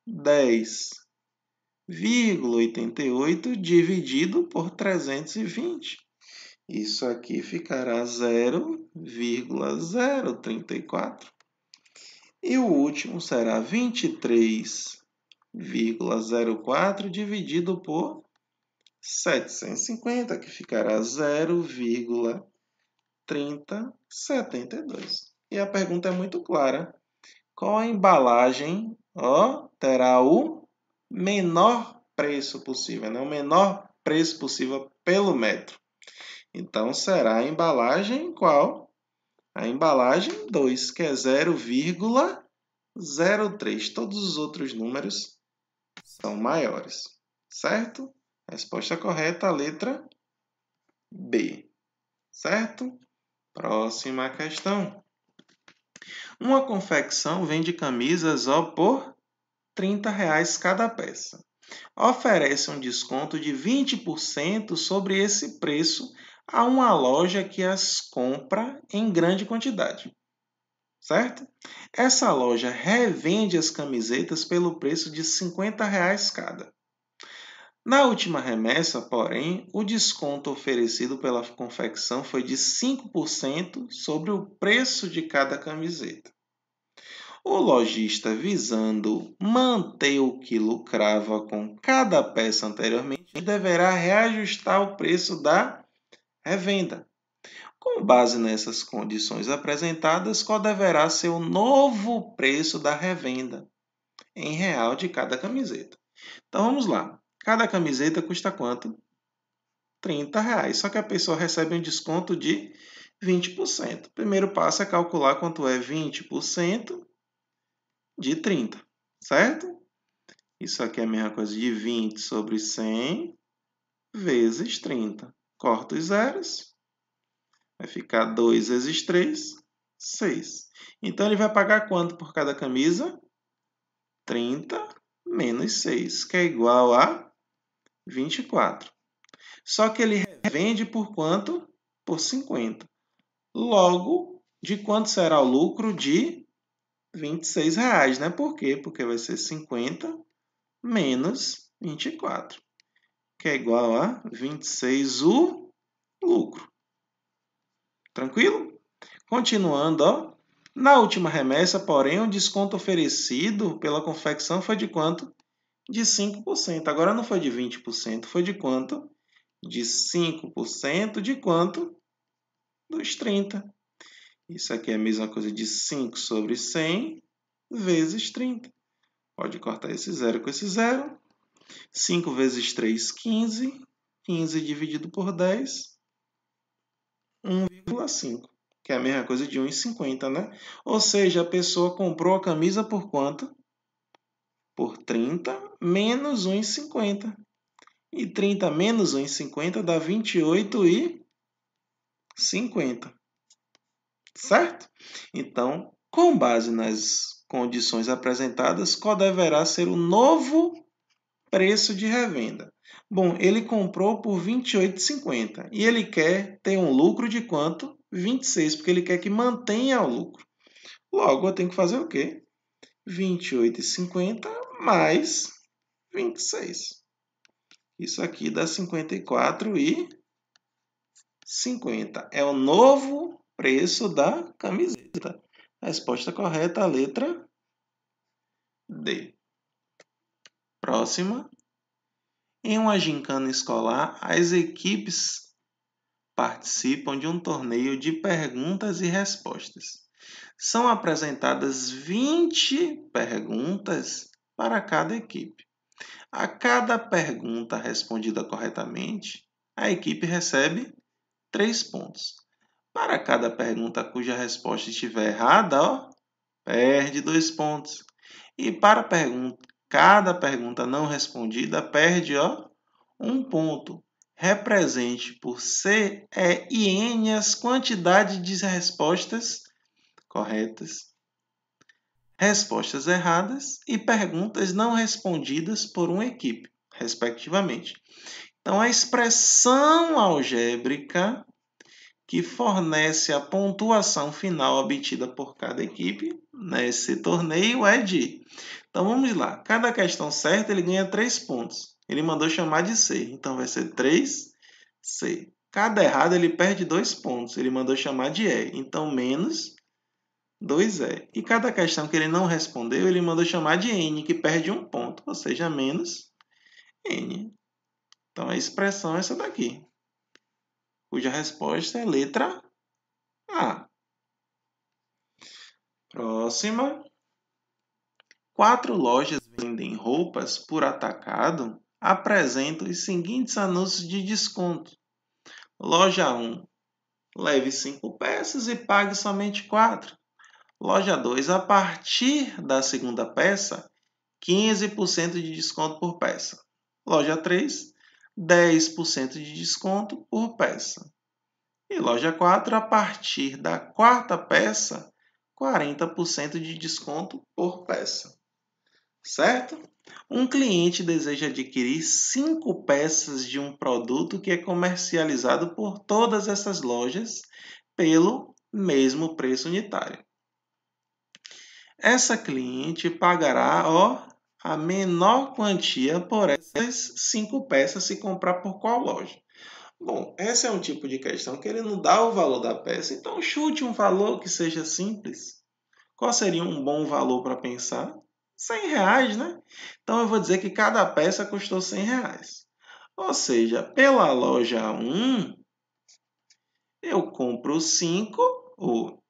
10,88 dividido por 320. Isso aqui ficará 0,034. E o último será 23,04 dividido por 750, que ficará 0,3072. E a pergunta é muito clara. Qual a embalagem terá o menor preço possível, né? O menor preço possível pelo metro? Então, será a embalagem qual? A embalagem 2, que é 0,03. Todos os outros números são maiores, certo? Resposta correta, a letra B, certo? Próxima questão. Uma confecção vende camisas por R$30 cada peça. Oferece um desconto de 20% sobre esse preço a uma loja que as compra em grande quantidade, certo? Essa loja revende as camisetas pelo preço de R$50 cada. Na última remessa, porém, o desconto oferecido pela confecção foi de 5% sobre o preço de cada camiseta. O lojista, visando manter o que lucrava com cada peça anteriormente, deverá reajustar o preço da revenda. Com base nessas condições apresentadas, qual deverá ser o novo preço da revenda em real de cada camiseta? Então vamos lá. Cada camiseta custa quanto? R$ 30. Só que a pessoa recebe um desconto de 20%. O primeiro passo é calcular quanto é 20% de 30, certo? Isso aqui é a mesma coisa de 20 sobre 100 vezes 30. Corta os zeros. Vai ficar 2 vezes 3, 6. Então, ele vai pagar quanto por cada camisa? 30 menos 6, que é igual a 24. Só que ele revende por quanto? Por 50. Logo, de quanto será o lucro? De R$ 26, né? Por quê? Porque vai ser 50 menos 24, que é igual a 26 o lucro. Tranquilo? Continuando, ó. Na última remessa, porém, o desconto oferecido pela confecção foi de quanto? De 5%. Agora não foi de 20%, foi de quanto? De 5% de quanto? Dos 30. Isso aqui é a mesma coisa de 5 sobre 100 vezes 30. Pode cortar esse zero com esse zero. 5 vezes 3, 15. 15 dividido por 10, 1,5. Que é a mesma coisa de 1,50, né? Ou seja, a pessoa comprou a camisa por quanto? Por 30 menos 1,50. E 30 menos 1,50 dá 28,50. Certo? Então, com base nas condições apresentadas, qual deverá ser o novo preço de revenda? Bom, ele comprou por R$ 28,50 e ele quer ter um lucro de quanto? 26, porque ele quer que mantenha o lucro. Logo, eu tenho que fazer o quê? 28,50 mais 26. Isso aqui dá 54,50. É o novo preço da camiseta. A resposta correta é a letra D. Próxima. Em uma gincana escolar, as equipes participam de um torneio de perguntas e respostas. São apresentadas 20 perguntas para cada equipe. A cada pergunta respondida corretamente, a equipe recebe 3 pontos. Para cada pergunta cuja resposta estiver errada, perde 2 pontos. E para cada pergunta não respondida, perde 1 ponto. Represente por C, E e N as quantidades de respostas corretas, respostas erradas e perguntas não respondidas por uma equipe, respectivamente. Então, a expressão algébrica que fornece a pontuação final obtida por cada equipe nesse torneio é de... Então, vamos lá. Cada questão certa, ele ganha 3 pontos. Ele mandou chamar de C. Então, vai ser 3C. Cada errado, ele perde 2 pontos. Ele mandou chamar de E. Então, menos 2E. E cada questão que ele não respondeu, ele mandou chamar de N, que perde 1 ponto. Ou seja, menos N. Então, a expressão é essa daqui, cuja resposta é letra A. Próxima. 4 lojas que vendem roupas por atacado apresentam os seguintes anúncios de desconto. Loja 1, leve 5 peças e pague somente 4. Loja 2, a partir da segunda peça, 15% de desconto por peça. Loja 3, 10% de desconto por peça. E loja 4, a partir da quarta peça, 40% de desconto por peça. Certo? Um cliente deseja adquirir 5 peças de um produto que é comercializado por todas essas lojas pelo mesmo preço unitário. Essa cliente pagará a menor quantia por essas 5 peças se comprar por qual loja? Bom, esse é um tipo de questão que ele não dá o valor da peça, então chute um valor que seja simples. Qual seria um bom valor para pensar? R$ 100, né? Então eu vou dizer que cada peça custou R$ 100. Ou seja, pela loja 1, eu compro 5, ou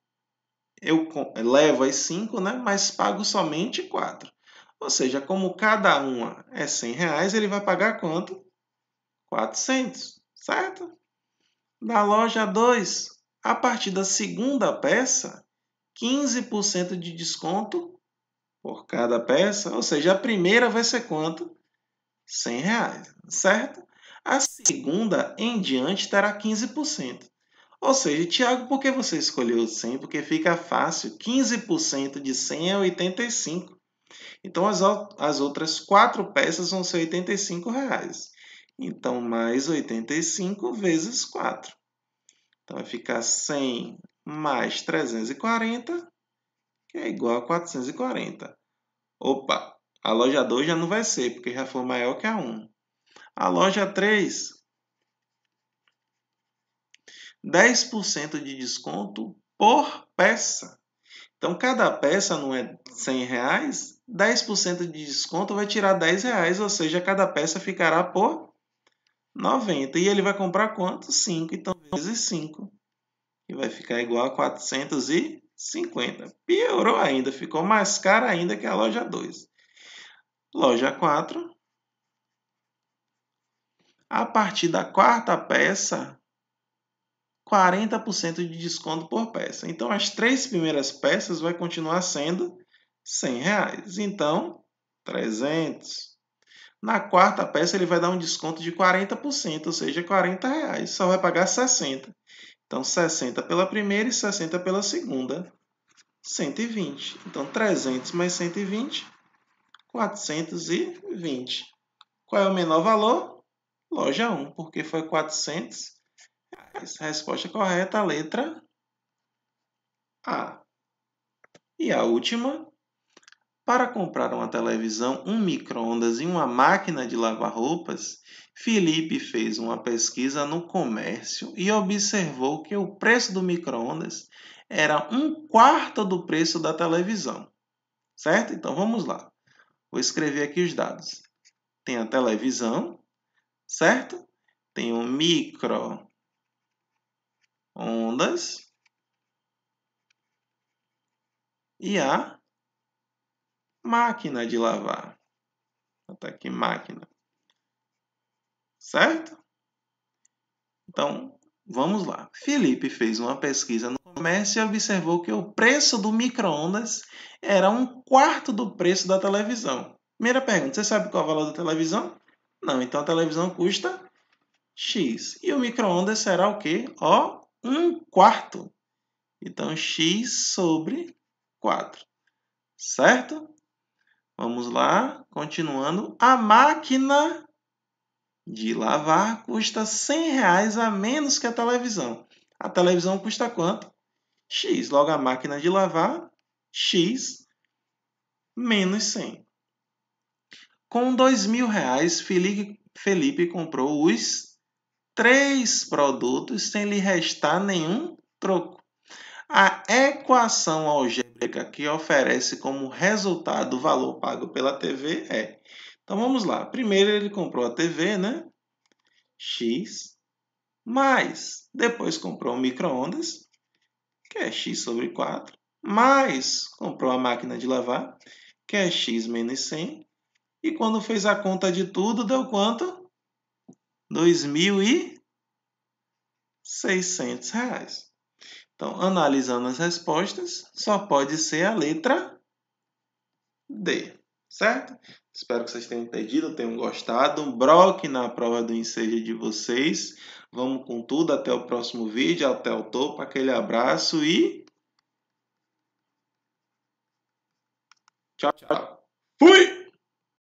eu levo as 5, né? Mas pago somente 4. Ou seja, como cada uma é R$ 100, ele vai pagar quanto? 400, certo? Da loja 2, a partir da segunda peça, 15% de desconto por cada peça. Ou seja, a primeira vai ser quanto? R$ 100, certo? A segunda em diante terá 15%. Ou seja, Tiago, por que você escolheu 100? Porque fica fácil. 15% de 100 é 85. Então, as outras 4 peças vão ser R$ 85. Então, mais 85 vezes 4. Então, vai ficar 100 mais 340, que é igual a 440. Opa, a loja 2 já não vai ser, porque já foi maior que a 1. A loja 3, 10% de desconto por peça. Então, cada peça não é R$ 100, 10% de desconto vai tirar R$ 10, ou seja, cada peça ficará por 90. E ele vai comprar quanto? 5. Então, vezes 5, que vai ficar igual a 450. Piorou ainda, ficou mais caro ainda que a loja 2. Loja 4, a partir da quarta peça, 40% de desconto por peça. Então, as 3 primeiras peças vai continuar sendo R$ 100. Então, 300. Na quarta peça, ele vai dar um desconto de 40%, ou seja, R$ 40. Só vai pagar 60. Então, 60 pela primeira e 60 pela segunda. 120. Então, 300 mais 120, 420. Qual é o menor valor? Loja 1, porque foi 400. A resposta correta, a letra A. E a última, para comprar uma televisão, um micro-ondas e uma máquina de lavar roupas, Felipe fez uma pesquisa no comércio e observou que o preço do micro-ondas era um quarto do preço da televisão. Certo? Então vamos lá. Vou escrever aqui os dados. Tem a televisão, certo? Tem o micro-ondas e a máquina de lavar. Vou botar aqui máquina. Certo? Então, vamos lá. Felipe fez uma pesquisa no comércio e observou que o preço do micro-ondas era um quarto do preço da televisão. Primeira pergunta, você sabe qual é o valor da televisão? Não, então a televisão custa X. E o micro-ondas será o quê? Ó, um quarto. Então, X sobre 4. Certo? Vamos lá, continuando. A máquina de lavar custa R$ 100 a menos que a televisão. A televisão custa quanto? X. Logo, a máquina de lavar, X menos 100. Com R$ 2.000, Felipe comprou os 3 produtos sem lhe restar nenhum troco. A equação algébrica que oferece como resultado o valor pago pela TV é... Então, vamos lá. Primeiro, ele comprou a TV, né? X, mais, depois comprou um micro-ondas, que é X sobre 4, mais comprou a máquina de lavar, que é X menos 100, e quando fez a conta de tudo, deu quanto? R$ 2.600. Então, analisando as respostas, só pode ser a letra D, certo? Espero que vocês tenham entendido, tenham gostado. Broque na prova do Enseja de vocês. Vamos com tudo, até o próximo vídeo, até o topo. Aquele abraço e tchau, tchau. Fui!